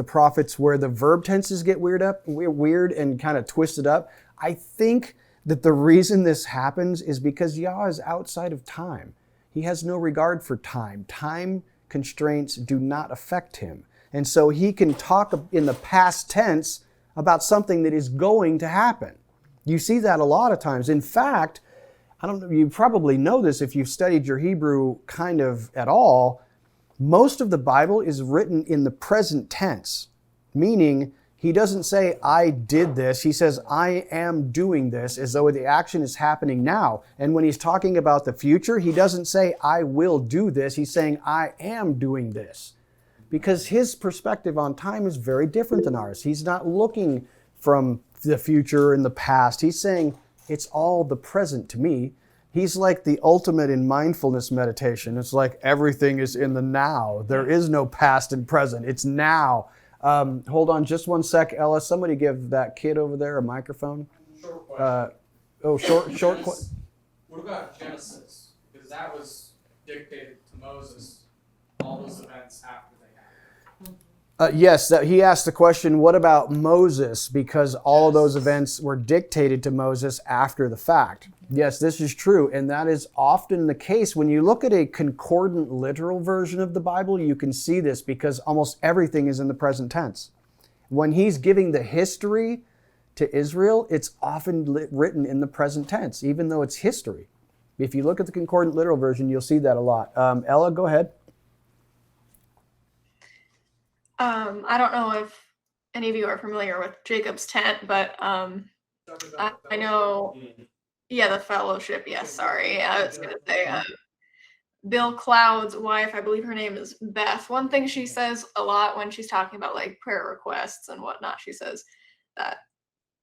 prophets where the verb tenses get weird and kind of twisted up. I think that the reason this happens is because Yah is outside of time. He has no regard for time. Time constraints do not affect him. And so he can talk in the past tense about something that is going to happen. You see that a lot of times. In fact, I don't know, you probably know this if you've studied your Hebrew kind of at all. most of the Bible is written in the present tense, meaning he doesn't say, I did this. He says, I am doing this, as though the action is happening now. And when he's talking about the future, he doesn't say, I will do this. He's saying, I am doing this. Because his perspective on time is very different than ours. He's not looking from the future and the past. He's saying, it's all the present to me. He's like the ultimate in mindfulness meditation. It's like everything is in the now. There is no past and present. It's now. Hold on just one sec, Ella. Somebody give that kid over there a microphone. Short question. Short question. What about Genesis? Because that was dictated to Moses, all those events after they happened. Yes, he asked the question, what about Moses? Because all of those events were dictated to Moses after the fact. Yes, this is true, and that is often the case. When you look at a concordant literal version of the Bible, you can see this because almost everything is in the present tense. When he's giving the history to Israel, it's often written in the present tense, even though it's history. If you look at the concordant literal version, you'll see that a lot. Ella, go ahead. I don't know if any of you are familiar with Jacob's tent, but I know, yeah, the fellowship. Yes, sorry. I was going to say Bill Cloud's wife, I believe her name is Beth. One thing she says a lot when she's talking about like prayer requests and whatnot, she says that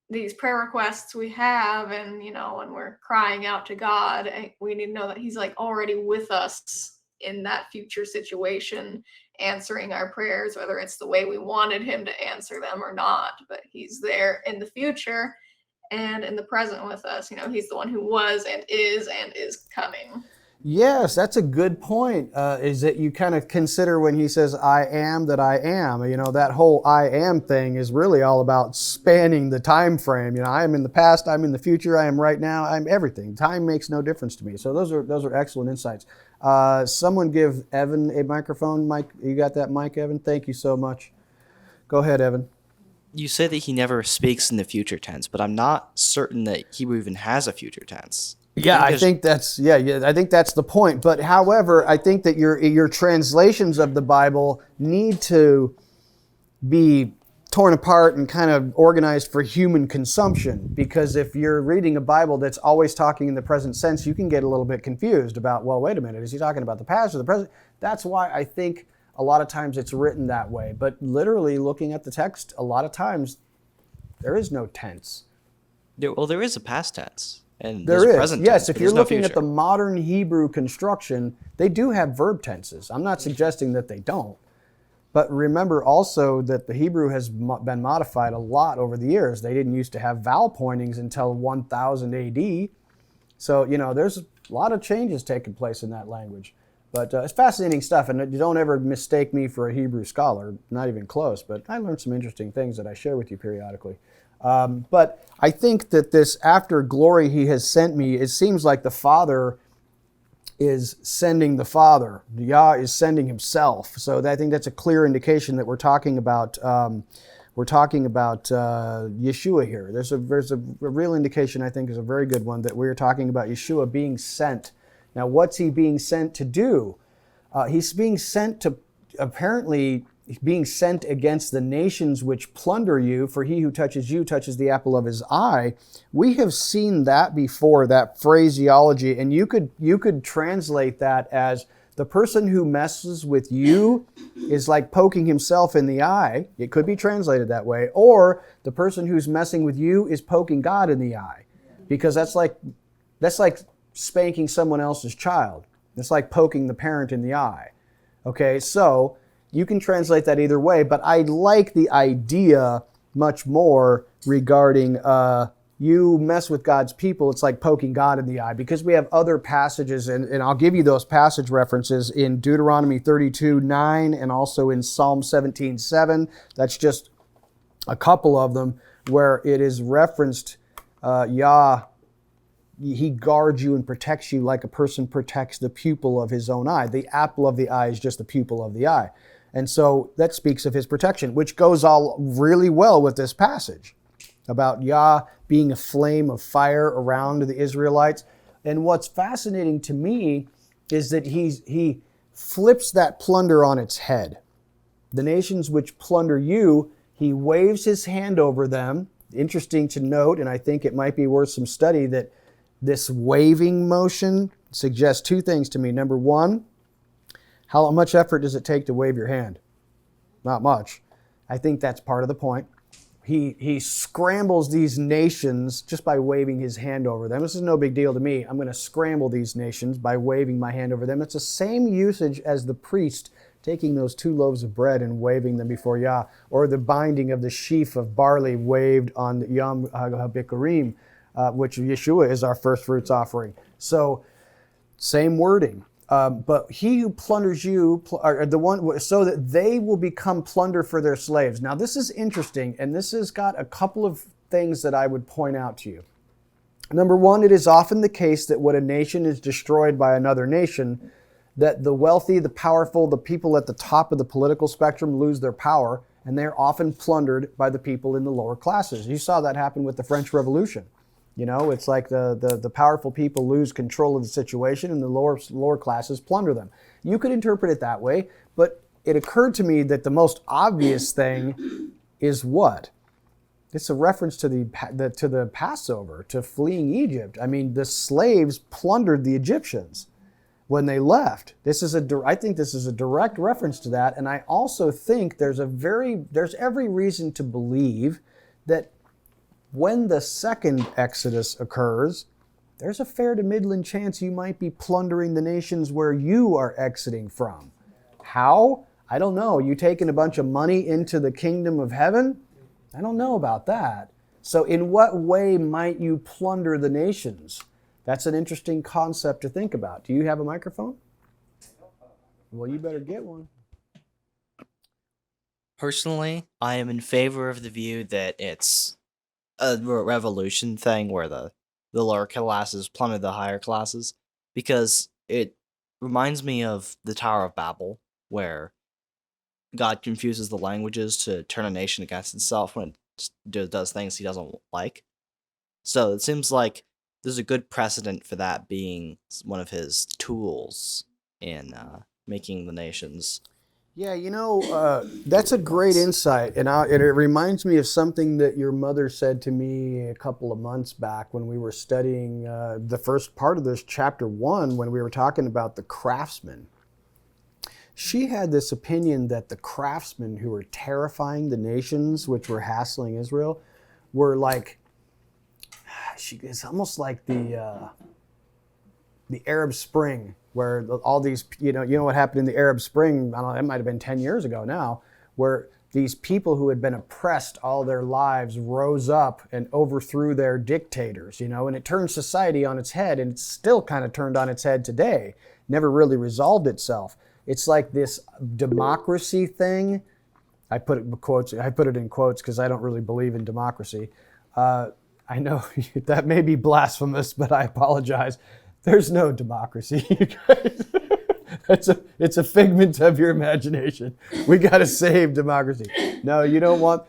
these prayer requests we have, and, you know, when we're crying out to God, we need to know that he's like already with us in that future situation, answering our prayers, whether it's the way we wanted him to answer them or not, but he's there in the future and in the present with us. You know, he's the one who was and is coming. Yes, that's a good point, is that you kind of consider when he says, I am that I am. You know, that whole I am thing is really all about spanning the time frame. You know, I am in the past, I'm in the future, I am right now, I'm everything. Time makes no difference to me. So those are excellent insights. Someone give Evan a microphone. Mike, you got that mic, Evan? Thank you so much. Go ahead, Evan. You say that he never speaks in the future tense, but I'm not certain that Hebrew even has a future tense. I think that's the point. But however, I think that your translations of the Bible need to be torn apart and kind of organized for human consumption. Because if you're reading a Bible that's always talking in the present sense, you can get a little bit confused about, well, wait a minute, is he talking about the past or the present? That's why I think a lot of times it's written that way. But literally looking at the text, a lot of times there is no tense. Well, there is a past tense. And there is, present yes. tense, If you're looking at the modern Hebrew construction, they do have verb tenses. I'm not suggesting that they don't. But remember also that the Hebrew has been modified a lot over the years. They didn't used to have vowel pointings until 1000 AD. So, you know, there's a lot of changes taking place in that language. But it's fascinating stuff, and you don't ever mistake me for a Hebrew scholar, not even close. But I learned some interesting things that I share with you periodically. But I think that this, after glory he has sent me, it seems like the Father is sending the Father. Yah is sending himself. So I think that's a clear indication that we're talking about Yeshua here. There's a real indication, I think is a very good one, that we're talking about Yeshua being sent. Now, what's he being sent to do? He's being sent to, apparently, being sent against the nations which plunder you, for he who touches you touches the apple of his eye. We have seen that before, that phraseology, and you could translate that as the person who messes with you is like poking himself in the eye. It could be translated that way. Or the person who's messing with you is poking God in the eye, because that's like spanking someone else's child. It's like poking the parent in the eye. Okay, so you can translate that either way, but I like the idea much more regarding you mess with God's people, it's like poking God in the eye, because we have other passages, and I'll give you those passage references in Deuteronomy 32:9 and also in Psalm 17:7. That's just a couple of them where it is referenced, Yah, he guards you and protects you like a person protects the pupil of his own eye. The apple of the eye is just the pupil of the eye. And so that speaks of his protection, which goes all really well with this passage about Yah being a flame of fire around the Israelites. And what's fascinating to me is that he flips that plunder on its head. The nations which plunder you, he waves his hand over them. Interesting to note, and I think it might be worth some study, that this waving motion suggests two things to me. Number one, how much effort does it take to wave your hand? Not much. I think that's part of the point. He scrambles these nations just by waving his hand over them. This is no big deal to me. I'm going to scramble these nations by waving my hand over them. It's the same usage as the priest taking those 2 loaves of bread and waving them before Yah, or the binding of the sheaf of barley waved on Yom HaBikurim, which Yeshua is our first fruits offering. So, same wording. But he who plunders you, are the one, so that they will become plunder for their slaves. Now, this is interesting, and this has got a couple of things that I would point out to you. Number one, it is often the case that when a nation is destroyed by another nation, that the wealthy, the powerful, the people at the top of the political spectrum lose their power, and they're often plundered by the people in the lower classes. You saw that happen with the French Revolution. You know, it's like the powerful people lose control of the situation and the lower classes plunder them. You could interpret it that way, but it occurred to me that the most obvious thing is what? It's a reference to the Passover, to fleeing Egypt. I mean, the slaves plundered the Egyptians when they left. I think this is a direct reference to that, and I also think there's every reason to believe that when the second Exodus occurs, there's a fair to middling chance you might be plundering the nations where you are exiting from. How? I don't know. You taking a bunch of money into the kingdom of heaven? I don't know about that. So in what way might you plunder the nations? That's an interesting concept to think about. Do you have a microphone? Well, you better get one. Personally, I am in favor of the view that it's a revolution thing where the lower classes plunder the higher classes, because it reminds me of the Tower of Babel, where God confuses the languages to turn a nation against itself when it does things he doesn't like. So it seems like there's a good precedent for that being one of his tools in making the nations. Yeah, you know, that's a great insight, and it reminds me of something that your mother said to me a couple of months back when we were studying the first part of this chapter 1, when we were talking about the craftsmen. She had this opinion that the craftsmen who were terrifying the nations, which were hassling Israel, were like, it's almost like the Arab Spring, where all these, you know what happened in the Arab Spring, I don't know, it might have been 10 years ago now, where these people who had been oppressed all their lives rose up and overthrew their dictators, you know, and it turned society on its head, and it's still kind of turned on its head today, never really resolved itself. It's like this democracy thing. I put it in quotes because I don't really believe in democracy. I know that may be blasphemous, but I apologize. There's no democracy, you guys. It's a figment of your imagination. We got to save democracy. No, you don't want.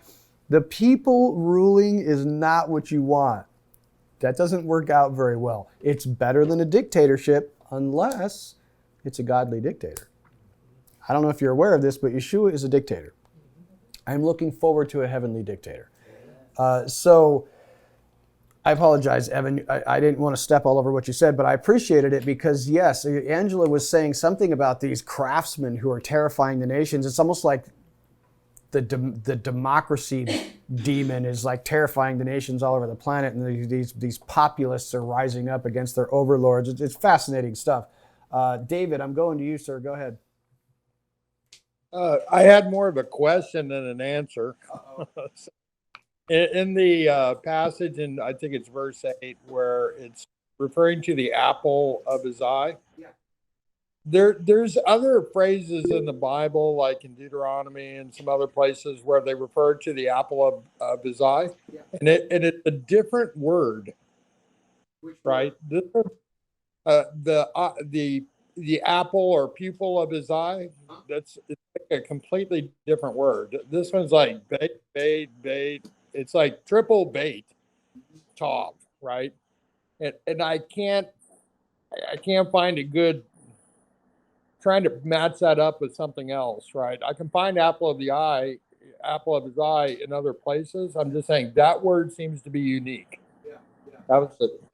The people ruling is not what you want. That doesn't work out very well. It's better than a dictatorship unless it's a godly dictator. I don't know if you're aware of this, but Yeshua is a dictator. I'm looking forward to a heavenly dictator. So I apologize, Evan. I didn't want to step all over what you said, but I appreciated it because, yes, Angela was saying something about these craftsmen who are terrifying the nations. It's almost like the democracy demon is like terrifying the nations all over the planet, and these populists are rising up against their overlords. It's fascinating stuff. David, I'm going to you, sir. Go ahead. I had more of a question than an answer. In the passage, and I think it's verse 8, where it's referring to the apple of his eye. Yeah. There's other phrases in the Bible, like in Deuteronomy and some other places, where they refer to the apple of his eye, Yeah. and it's a different word, right? The apple or pupil of his eye, it's like a completely different word. This one's like bait. It's like triple bait, top, right? And I can't find a good trying to match that up with something else, right? I can find apple of his eye in other places. I'm just saying that word seems to be unique. That was it.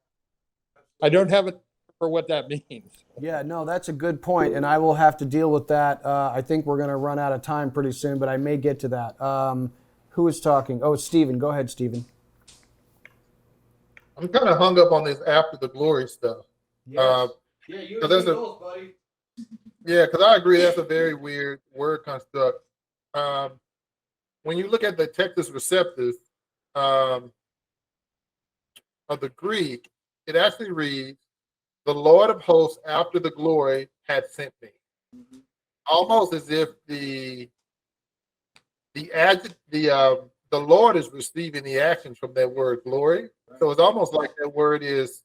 I don't have it for what that means. Yeah, no, that's a good point, and I will have to deal with that. I think we're going to run out of time pretty soon, but I may get to that. Who is talking? Oh, Stephen. Go ahead, Stephen. I'm kind of hung up on this after the glory stuff. Yeah, you and me both, buddy. Yeah, because I agree that's a very weird word construct. When you look at the Textus Receptus of the Greek, it actually reads, "The Lord of hosts after the glory had sent me." Almost as if the Lord is receiving the actions from that word glory. So it's almost like that word is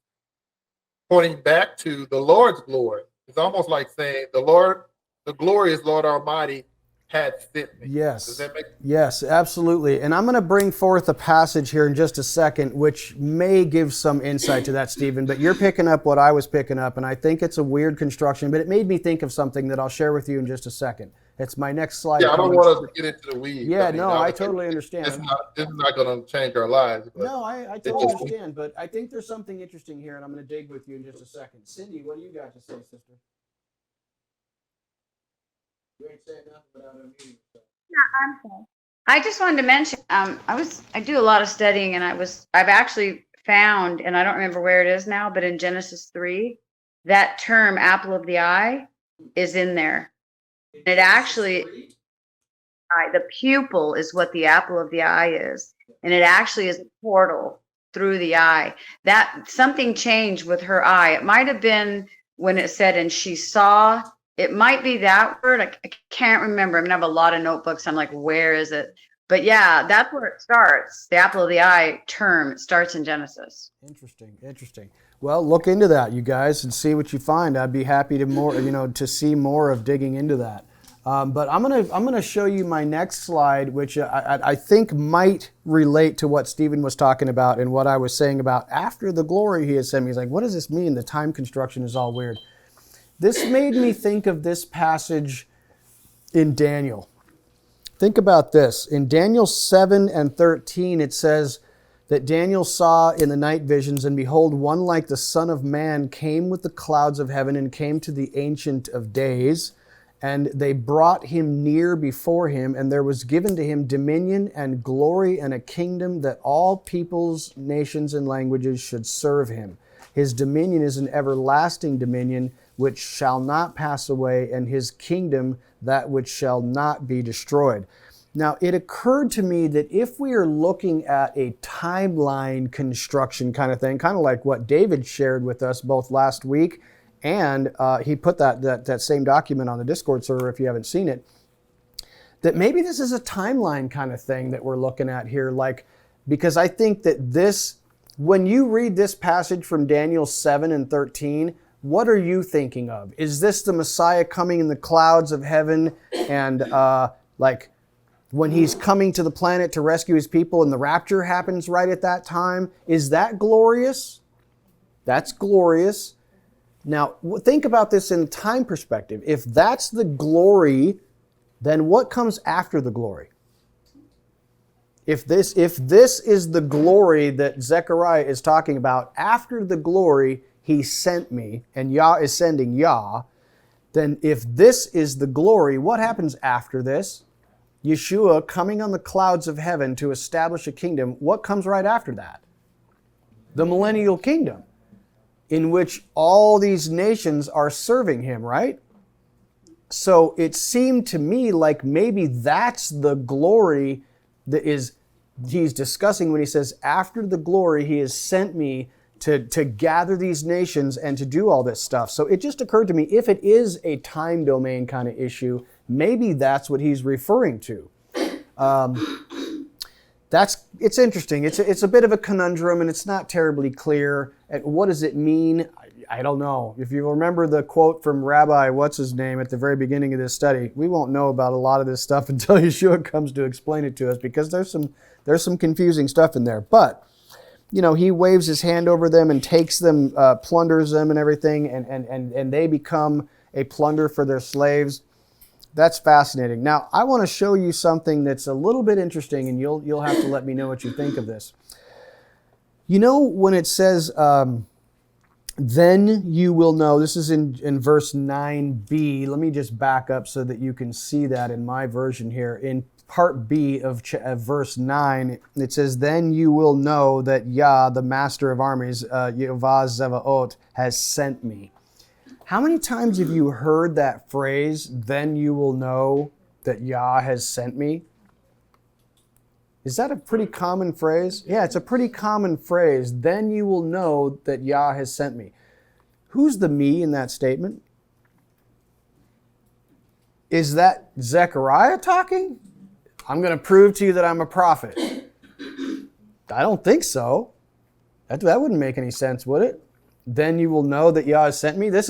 pointing back to the Lord's glory. It's almost like saying the glorious Lord Almighty had sent me. Yes. Does that make sense? Yes, absolutely. And I'm going to bring forth a passage here in just a second, which may give some insight to that, Stephen. But you're picking up what I was picking up, and I think it's a weird construction, but it made me think of something that I'll share with you in just a second. It's my next slide. Yeah, I don't want us to get into the weeds. Yeah, no, I totally understand. This is not going to change our lives. No, I totally understand, but I think there's something interesting here, and I'm going to dig with you in just a second. Cindy, what do you got to say, sister? You ain't saying nothing without unmuting yourself. I'm sorry. I just wanted to mention, I do a lot of studying, and I've actually found, and I don't remember where it is now, but in Genesis 3, that term apple of the eye is in there. It actually, the pupil is what the apple of the eye is, and it actually is a portal through the eye. That something changed with her eye. It might have been when it said, and she saw. It might be that word. I can't remember. I mean, I have a lot of notebooks. I'm like, where is it? But yeah, that's where it starts. The apple of the eye term, it starts in Genesis. Interesting. Well, look into that, you guys, and see what you find. I'd be happy to see more of digging into that. But I'm gonna show you my next slide, which I think might relate to what Stephen was talking about and what I was saying about after the glory he has sent me. He's like, what does this mean? The time construction is all weird. This made me think of this passage in Daniel. Think about this. In Daniel 7 and 13, it says that Daniel saw in the night visions, and behold, one like the Son of Man came with the clouds of heaven and came to the Ancient of Days. And they brought him near before him, and there was given to him dominion and glory and a kingdom that all peoples, nations, and languages should serve him. His dominion is an everlasting dominion which shall not pass away, and his kingdom that which shall not be destroyed. Now, it occurred to me that if we are looking at a timeline construction kind of thing, kind of like what David shared with us both last week, and he put that same document on the Discord server if you haven't seen it, that maybe this is a timeline kind of thing that we're looking at here, because I think that this, when you read this passage from Daniel 7 and 13, what are you thinking of? Is this the Messiah coming in the clouds of heaven and when he's coming to the planet to rescue his people and the rapture happens right at that time? Is that glorious? That's glorious. Now, think about this in time perspective. If that's the glory, then what comes after the glory? If this is the glory that Zechariah is talking about, after the glory, he sent me, and Yah is sending Yah, then if this is the glory, what happens after this? Yeshua coming on the clouds of heaven to establish a kingdom. What comes right after that? The millennial kingdom, in which all these nations are serving him, right? So it seemed to me like maybe that's the glory that he's discussing when he says, after the glory, he has sent me to gather these nations and to do all this stuff. So it just occurred to me, if it is a time domain kind of issue, maybe that's what he's referring to. It's interesting. It's a bit of a conundrum, and it's not terribly clear. And what does it mean? I don't know. If you remember the quote from Rabbi what's-his-name at the very beginning of this study, we won't know about a lot of this stuff until Yeshua comes to explain it to us, because there's some confusing stuff in there. But he waves his hand over them and takes them, plunders them and everything, and they become a plunder for their slaves. That's fascinating. Now, I want to show you something that's a little bit interesting, and you'll have to let me know what you think of this. You know, when it says, then you will know, this is in verse 9b. Let me just back up so that you can see that in my version here. In part B of verse 9, it says, then you will know that Yah, the master of armies, Yehovah Zevaot, has sent me. How many times have you heard that phrase, then you will know that Yah has sent me? Is that a pretty common phrase? Yeah, it's a pretty common phrase. Then you will know that Yah has sent me. Who's the me in that statement? Is that Zechariah talking? I'm going to prove to you that I'm a prophet. I don't think so. That wouldn't make any sense, would it? Then you will know that Yah has sent me. This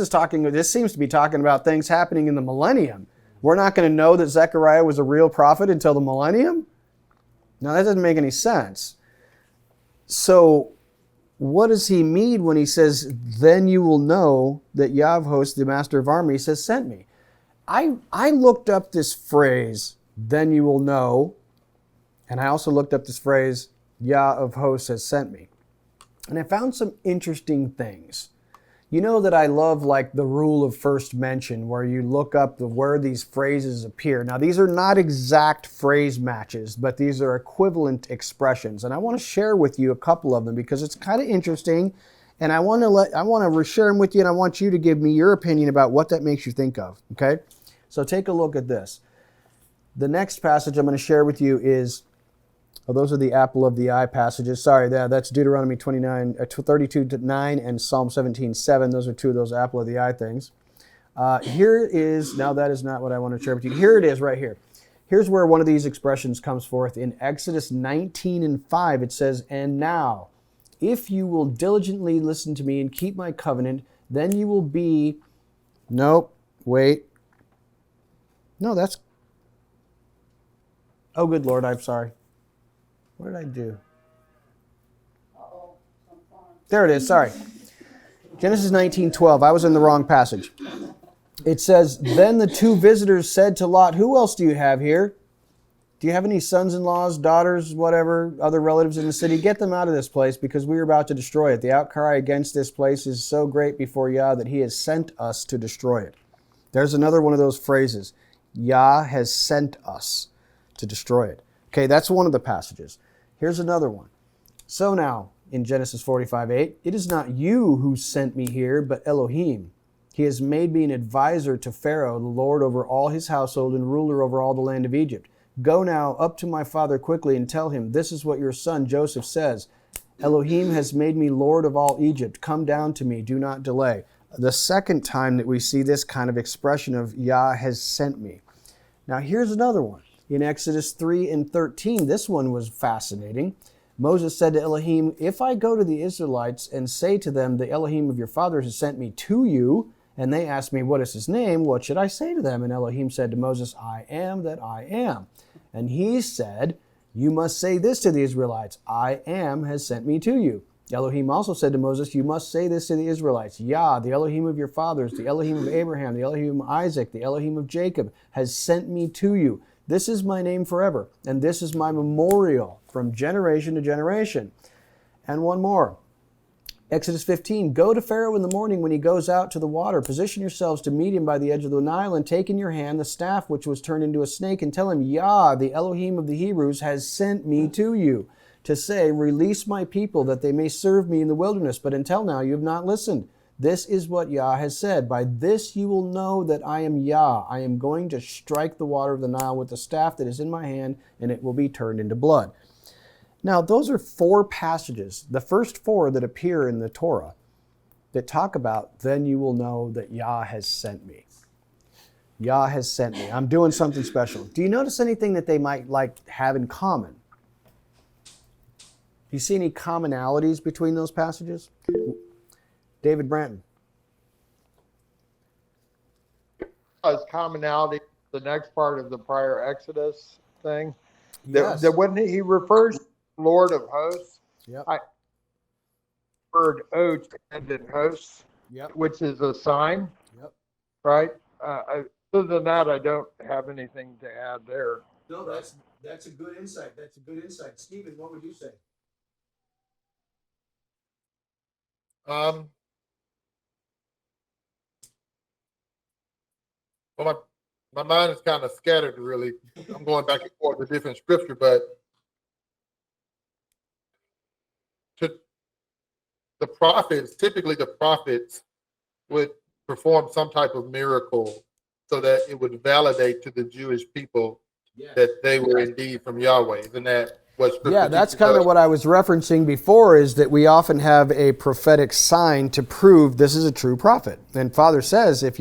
seems to be talking about things happening in the millennium. We're not going to know that Zechariah was a real prophet until the millennium? No, that doesn't make any sense. So, what does he mean when he says, then you will know that Yah of hosts, the master of armies, has sent me? I looked up this phrase, then you will know, and I also looked up this phrase, Yah of hosts has sent me. And I found some interesting things. You know that I love like the rule of first mention, where you look up where these phrases appear. Now, these are not exact phrase matches, but these are equivalent expressions. And I want to share with you a couple of them because it's kind of interesting. And I want to share them with you, and I want you to give me your opinion about what that makes you think of. Okay? So take a look at this. The next passage I'm going to share with you is, those are the apple of the eye passages. Sorry, that's Deuteronomy 32:9 and Psalm 17:7. Those are two of those apple of the eye things. Here is, now that is not what I want to share with you. Here it is right here. Here's where one of these expressions comes forth. In Exodus 19:5, it says, and now, if you will diligently listen to me and keep my covenant, then you will be, nope, wait. No, that's, oh good Lord, I'm sorry. What did I do? There it is, sorry. Genesis 19:12. I was in the wrong passage. It says, then the two visitors said to Lot, who else do you have here? Do you have any sons-in-laws, daughters, whatever, other relatives in the city? Get them out of this place because we are about to destroy it. The outcry against this place is so great before Yah that he has sent us to destroy it. There's another one of those phrases. Yah has sent us to destroy it. Okay, that's one of the passages. Here's another one. So now, in Genesis 45:8, it is not you who sent me here, but Elohim. He has made me an advisor to Pharaoh, the Lord over all his household and ruler over all the land of Egypt. Go now up to my father quickly and tell him, this is what your son Joseph says. Elohim has made me Lord of all Egypt. Come down to me, do not delay. The second time that we see this kind of expression of Yah has sent me. Now here's another one. In Exodus 3:13, this one was fascinating. Moses said to Elohim, if I go to the Israelites and say to them, the Elohim of your fathers has sent me to you, and they ask me, what is his name? What should I say to them? And Elohim said to Moses, I am that I am. And he said, you must say this to the Israelites, I am has sent me to you. Elohim also said to Moses, you must say this to the Israelites, Yah, the Elohim of your fathers, the Elohim of Abraham, the Elohim of Isaac, the Elohim of Jacob, has sent me to you. This is my name forever, and this is my memorial from generation to generation. And one more. Exodus 15, go to Pharaoh in the morning when he goes out to the water. Position yourselves to meet him by the edge of the Nile, and take in your hand the staff which was turned into a snake, and tell him, Yah, the Elohim of the Hebrews, has sent me to you, to say, release my people that they may serve me in the wilderness. But until now you have not listened. This is what Yah has said. By this you will know that I am Yah. I am going to strike the water of the Nile with the staff that is in my hand, and it will be turned into blood. Now, those are four passages, the first four that appear in the Torah, that talk about, then you will know that Yah has sent me. Yah has sent me. I'm doing something special. Do you notice anything that they might have in common? Do you see any commonalities between those passages? David Branton. As commonality, the next part of the prior Exodus thing, Yes. that when he refers to Lord of hosts, Yep. I heard oath and in hosts, Yep. which is a sign. Yep. right? Other than that, I don't have anything to add there. No, that's a good insight. That's a good insight. Stephen, what would you say? Well, my mind is kind of scattered, really. I'm going back and forth with different scripture, but to typically the prophets would perform some type of miracle so that it would validate to the Jewish people that they were indeed from Yahweh. Isn't that what scripture Yeah, that's teaches kind of us? what I was referencing before, is that we often have a prophetic sign to prove this is a true prophet. And Father says if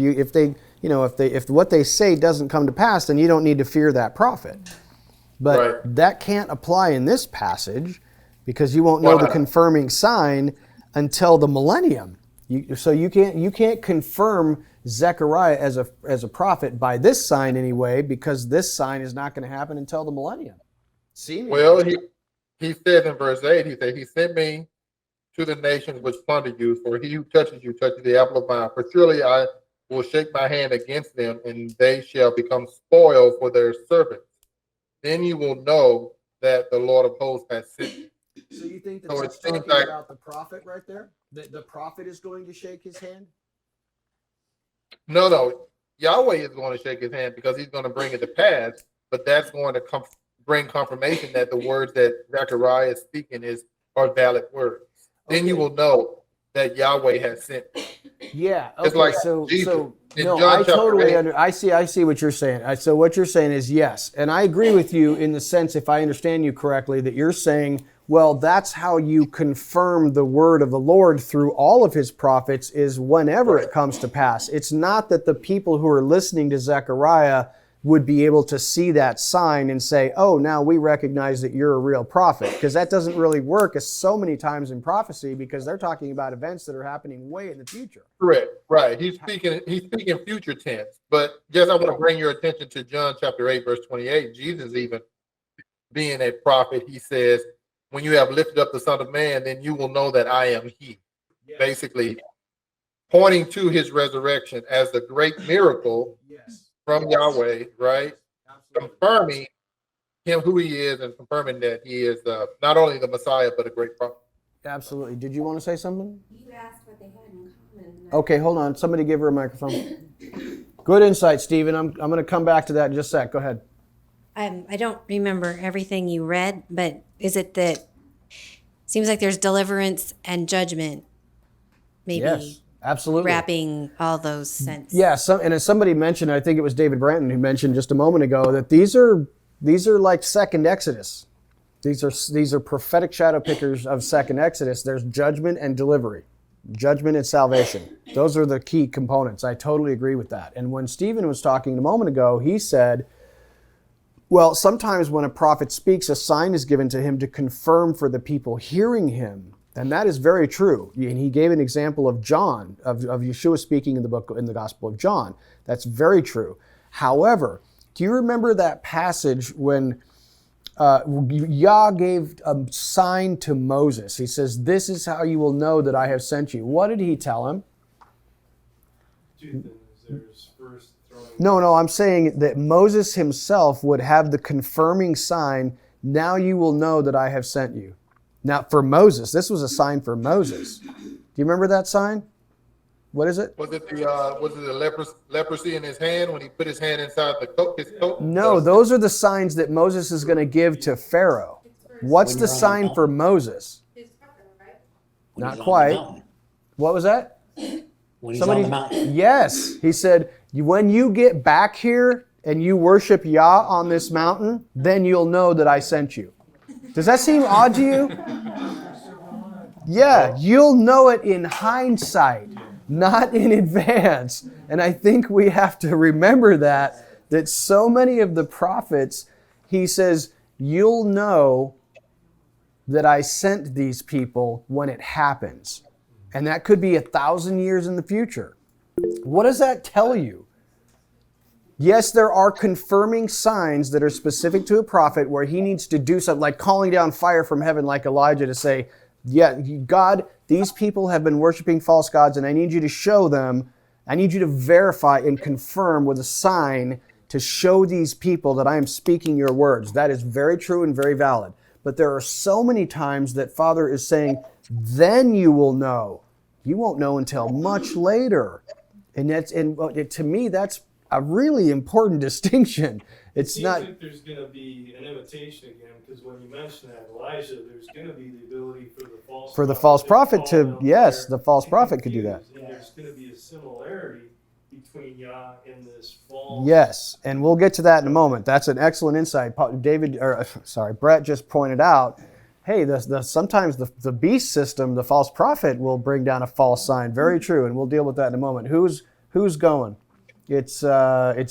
what they say doesn't come to pass, then you don't need to fear that prophet. But that can't apply in this passage, because you won't know the confirming sign until the millennium. So you can't confirm Zechariah as a prophet by this sign anyway, because this sign is not going to happen until the millennium. Well, he said in verse 8, he said, he sent me to the nations which plunder you, for he who touches you touches the apple of my eye. For surely I will shake my hand against them, and they shall become spoil for their servants. Then you will know that the Lord of hosts has sent me. So you think that So that's it seems talking like- about the prophet right there? That the prophet is going to shake his hand? No, Yahweh is going to shake his hand because he's going to bring it to pass, but that's going to bring confirmation that the words that Zechariah is speaking are valid words. Then you will know that Yahweh has sent me. Yeah. It's Okay. like So Jesus. In no, John I chapter totally 8. I see what you're saying. So what you're saying is yes, and I agree with you in the sense, if I understand you correctly, that you're saying, well, that's how you confirm the word of the Lord through all of his prophets, is whenever it comes to pass. It's not that the people who are listening to Zechariah would be able to see that sign and say, oh, now we recognize that you're a real prophet. Because that doesn't really work as so many times in prophecy, because they're talking about events that are happening way in the future. Correct. Right. He's speaking future tense. But just I want to bring your attention to John chapter 8, verse 28. Jesus, even being a prophet, he says, when you have lifted up the Son of Man, then you will know that I am he. Yes. Basically pointing to his resurrection as the great miracle from Yahweh, right? Absolutely. Confirming him who he is and confirming that he is not only the Messiah, but a great prophet. Absolutely. Did you want to say something? You asked what they had in common. Okay, hold on. Somebody give her a microphone. Good insight, Stephen. I'm going to come back to that in just a sec. Go ahead. I don't remember everything you read, but is it that seems like there's deliverance and judgment? Maybe. Yes, absolutely. Wrapping all those sense. Yeah, and as somebody mentioned, I think it was David Branton who mentioned just a moment ago, that these are like second Exodus. These are prophetic shadow pickers of second Exodus. There's judgment and delivery. Judgment and salvation. Those are the key components. I totally agree with that. And when Stephen was talking a moment ago, he said, well, sometimes when a prophet speaks, a sign is given to him to confirm for the people hearing him. And that is very true. And he gave an example of John, of Yeshua speaking in the Gospel of John. That's very true. However, do you remember that passage when Yah gave a sign to Moses? He says, this is how you will know that I have sent you. What did he tell him? Two things. There's first throwing. No, I'm saying that Moses himself would have the confirming sign, now you will know that I have sent you. Now, for Moses, this was a sign for Moses. Do you remember that sign? What is it? Was it the leprosy in his hand when he put his hand inside his coat? No, those are the signs that Moses is going to give to Pharaoh. What's the sign for Moses? Not quite. What was that? When he's on the mountain. Yes. He said, when you get back here and you worship Yah on this mountain, then you'll know that I sent you. Does that seem odd to you? Yeah, you'll know it in hindsight, not in advance. And I think we have to remember that so many of the prophets, he says, you'll know that I sent these people when it happens. And that could be 1,000 years in the future. What does that tell you? Yes, there are confirming signs that are specific to a prophet where he needs to do something, like calling down fire from heaven like Elijah to say, yeah, God, these people have been worshiping false gods and I need you to show them I need you to verify and confirm with a sign to show these people that I am speaking your words. That is very true and very valid. But there are so many times that Father is saying, then you will know. You won't know until much later. And to me, that's a really important distinction. It seems like there's going to be an imitation again, because when you mention that Elijah, there's going to be the ability for the false prophet to, yes, the false prophet could do that. And there's going to be a similarity between Yah and this false. Yes, and we'll get to that in a moment. That's an excellent insight. Brett just pointed out, hey, sometimes the beast system, the false prophet, will bring down a false sign. Very true, and we'll deal with that in a moment. Who's going? It's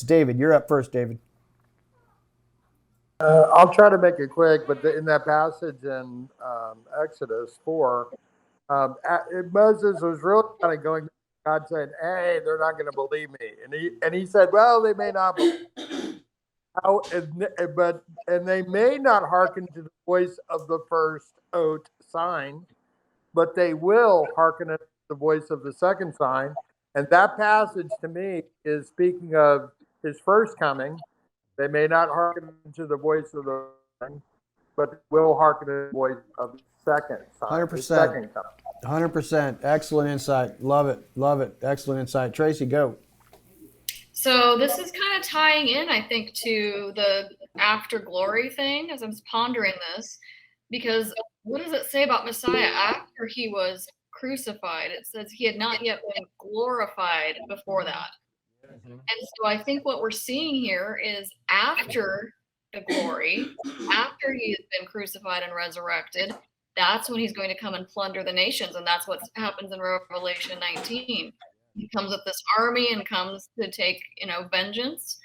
David. You're up first, David. I'll try to make it quick, but in that passage in Exodus 4, Moses was really kind of going, God said, hey, they're not going to believe me. And he said, well, they may not believe. And they may not hearken to the voice of the first oath sign, but they will hearken to the voice of the second sign. And that passage to me is speaking of his first coming. They may not hearken to the voice of the sign, but will hearken to the voice of the second sign. 100%. 100%. Excellent insight. Love it. Love it. Excellent insight. Tracy, go. So this is kind of tying in, I think, to the after glory thing as I'm pondering this, because what does it say about Messiah after he was crucified? It says he had not yet been glorified before that. And so I think what we're seeing here is after the glory, after he has been crucified and resurrected, that's when he's going to come and plunder the nations. And that's what happens in Revelation 19. He comes with this army and comes to take, vengeance.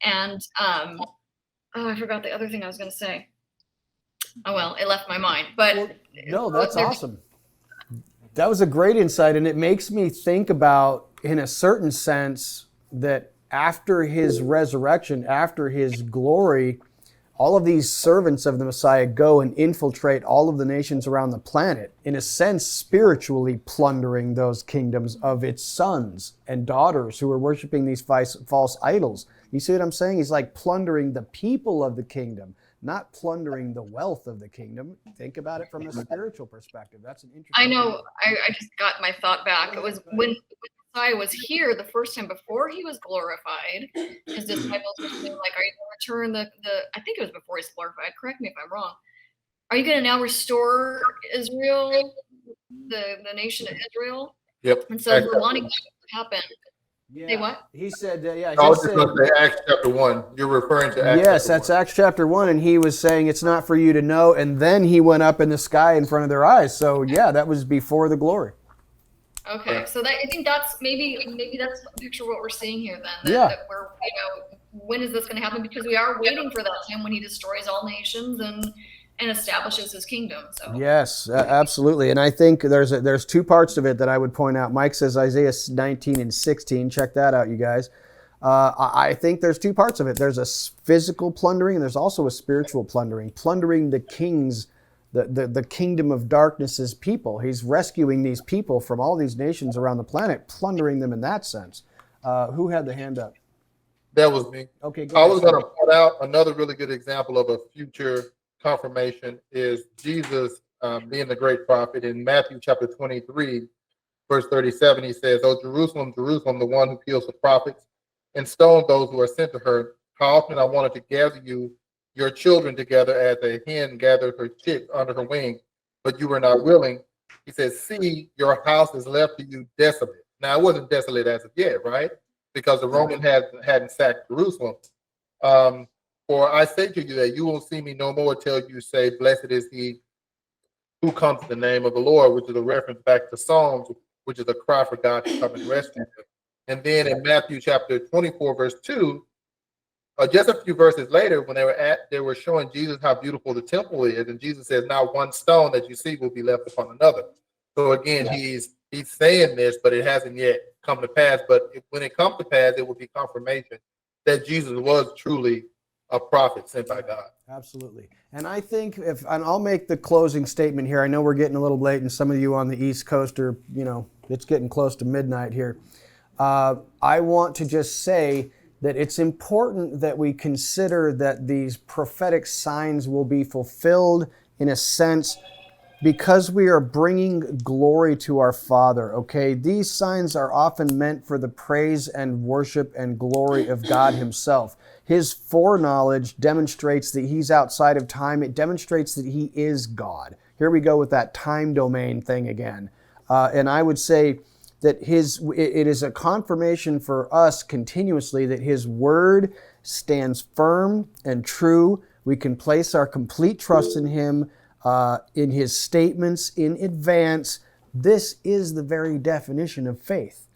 And, I forgot the other thing I was going to say. Oh, well, it left my mind. But no, that's awesome. That was a great insight. And it makes me think about, in a certain sense, that after his resurrection, after his glory, all of these servants of the Messiah go and infiltrate all of the nations around the planet, in a sense, spiritually plundering those kingdoms of its sons and daughters who are worshiping these false idols. You see what I'm saying? He's like plundering the people of the kingdom, not plundering the wealth of the kingdom. Think about it from a spiritual perspective. That's an interesting. I know. I just got my thought back. It was when Messiah was here the first time before he was glorified. His disciples were saying, like, "Are you going to return the?" I think it was before he's glorified. Correct me if I'm wrong. Are you going to now restore Israel, the nation of Israel? Yep. And so we're wanting that to happen. Yeah. Say what? He said, yeah. I was just going to say Acts chapter 1. You're referring to Acts yes, chapter that's 1. Acts chapter 1, and he was saying it's not for you to know, and then he went up in the sky in front of their eyes. So yeah, that was before the glory. Okay, so I think that's maybe that's a picture of what we're seeing here then. That we're, when is this going to happen? Because we are waiting for that time when he destroys all nations and establishes his kingdom. So yes, absolutely. And I think there's two parts of it that I would point out. Mike says Isaiah 19 and 16. Check that out, you guys. I think there's two parts of it. There's a physical plundering, and there's also a spiritual plundering the kings, the kingdom of darkness's people. He's rescuing these people from all these nations around the planet, plundering them in that sense. Who had the hand up? That was me. Okay, I was going to point out another really good example of a future confirmation is Jesus being the great prophet. In Matthew chapter 23, verse 37, he says, "Oh, Jerusalem, Jerusalem, the one who kills the prophets and stones those who are sent to her. How often I wanted to gather your children together as a hen gathers her chicks under her wing, but you were not willing." He says, "See, your house is left to you desolate." Now, it wasn't desolate as of yet, right? Because the Roman hadn't sacked Jerusalem. "For I say to you that you will see me no more till you say, blessed is he who comes in the name of the Lord," which is a reference back to Psalms, which is a cry for God to come and rescue them. And then in Matthew chapter 24, verse 2, just a few verses later, when they were showing Jesus how beautiful the temple is, and Jesus says, "Not one stone that you see will be left upon another." So again, he's saying this, but it hasn't yet come to pass. But when it comes to pass, it will be confirmation that Jesus was truly a prophet sent by God. Absolutely. And I think and I'll make the closing statement here. I know we're getting a little late, and some of you on the East Coast are, it's getting close to midnight here. I want to just say that it's important that we consider that these prophetic signs will be fulfilled in a sense because we are bringing glory to our Father, okay? These signs are often meant for the praise and worship and glory of God Himself. His foreknowledge demonstrates that He's outside of time. It demonstrates that He is God. Here we go with that time domain thing again. And I would say that it is a confirmation for us continuously that His Word stands firm and true. We can place our complete trust in Him, in His statements in advance. This is the very definition of faith,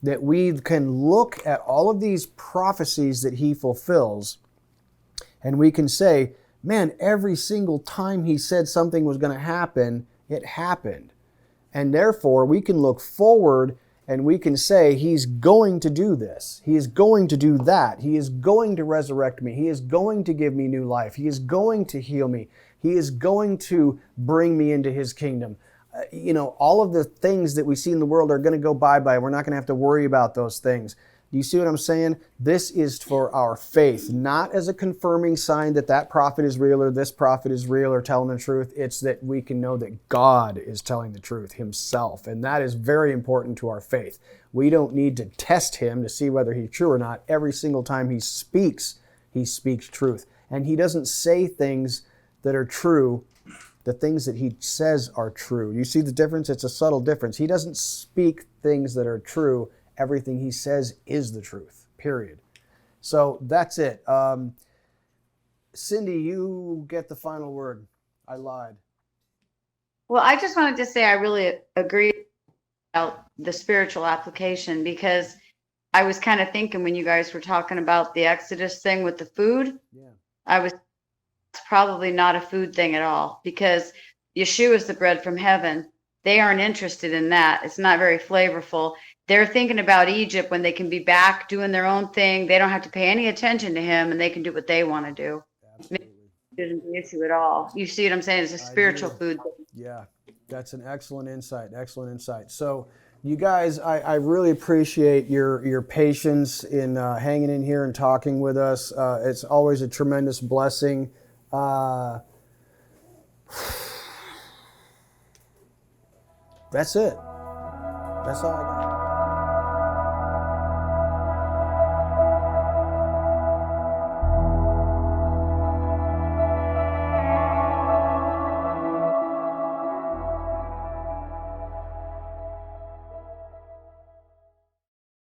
that we can look at all of these prophecies that He fulfills, and we can say, man, every single time He said something was going to happen, it happened. And therefore, we can look forward and we can say, He's going to do this. He is going to do that. He is going to resurrect me. He is going to give me new life. He is going to heal me. He is going to bring me into His kingdom. All of the things that we see in the world are going to go bye-bye. We're not going to have to worry about those things. Do you see what I'm saying? This is for our faith, not as a confirming sign that that prophet is real or this prophet is real or telling the truth. It's that we can know that God is telling the truth Himself, and that is very important to our faith. We don't need to test Him to see whether He's true or not. Every single time He speaks truth. And He doesn't say things that are true. The things that He says are true. You see the difference? It's a subtle difference. He doesn't speak things that are true. Everything He says is the truth, period. So that's it. Cindy, you get the final word. I lied. Well, I just wanted to say I really agree about the spiritual application, because I was kind of thinking when you guys were talking about the Exodus thing with the food, it's probably not a food thing at all, because Yeshua is the bread from heaven. They aren't interested in that. It's not very flavorful. They're thinking about Egypt when they can be back doing their own thing. They don't have to pay any attention to Him, and they can do what they want to do. Absolutely. It isn't the issue at all. You see what I'm saying? It's a spiritual food thing. Yeah, that's an excellent insight. Excellent insight. So, you guys, I really appreciate your patience in hanging in here and talking with us. It's always a tremendous blessing. That's it. That's all I got.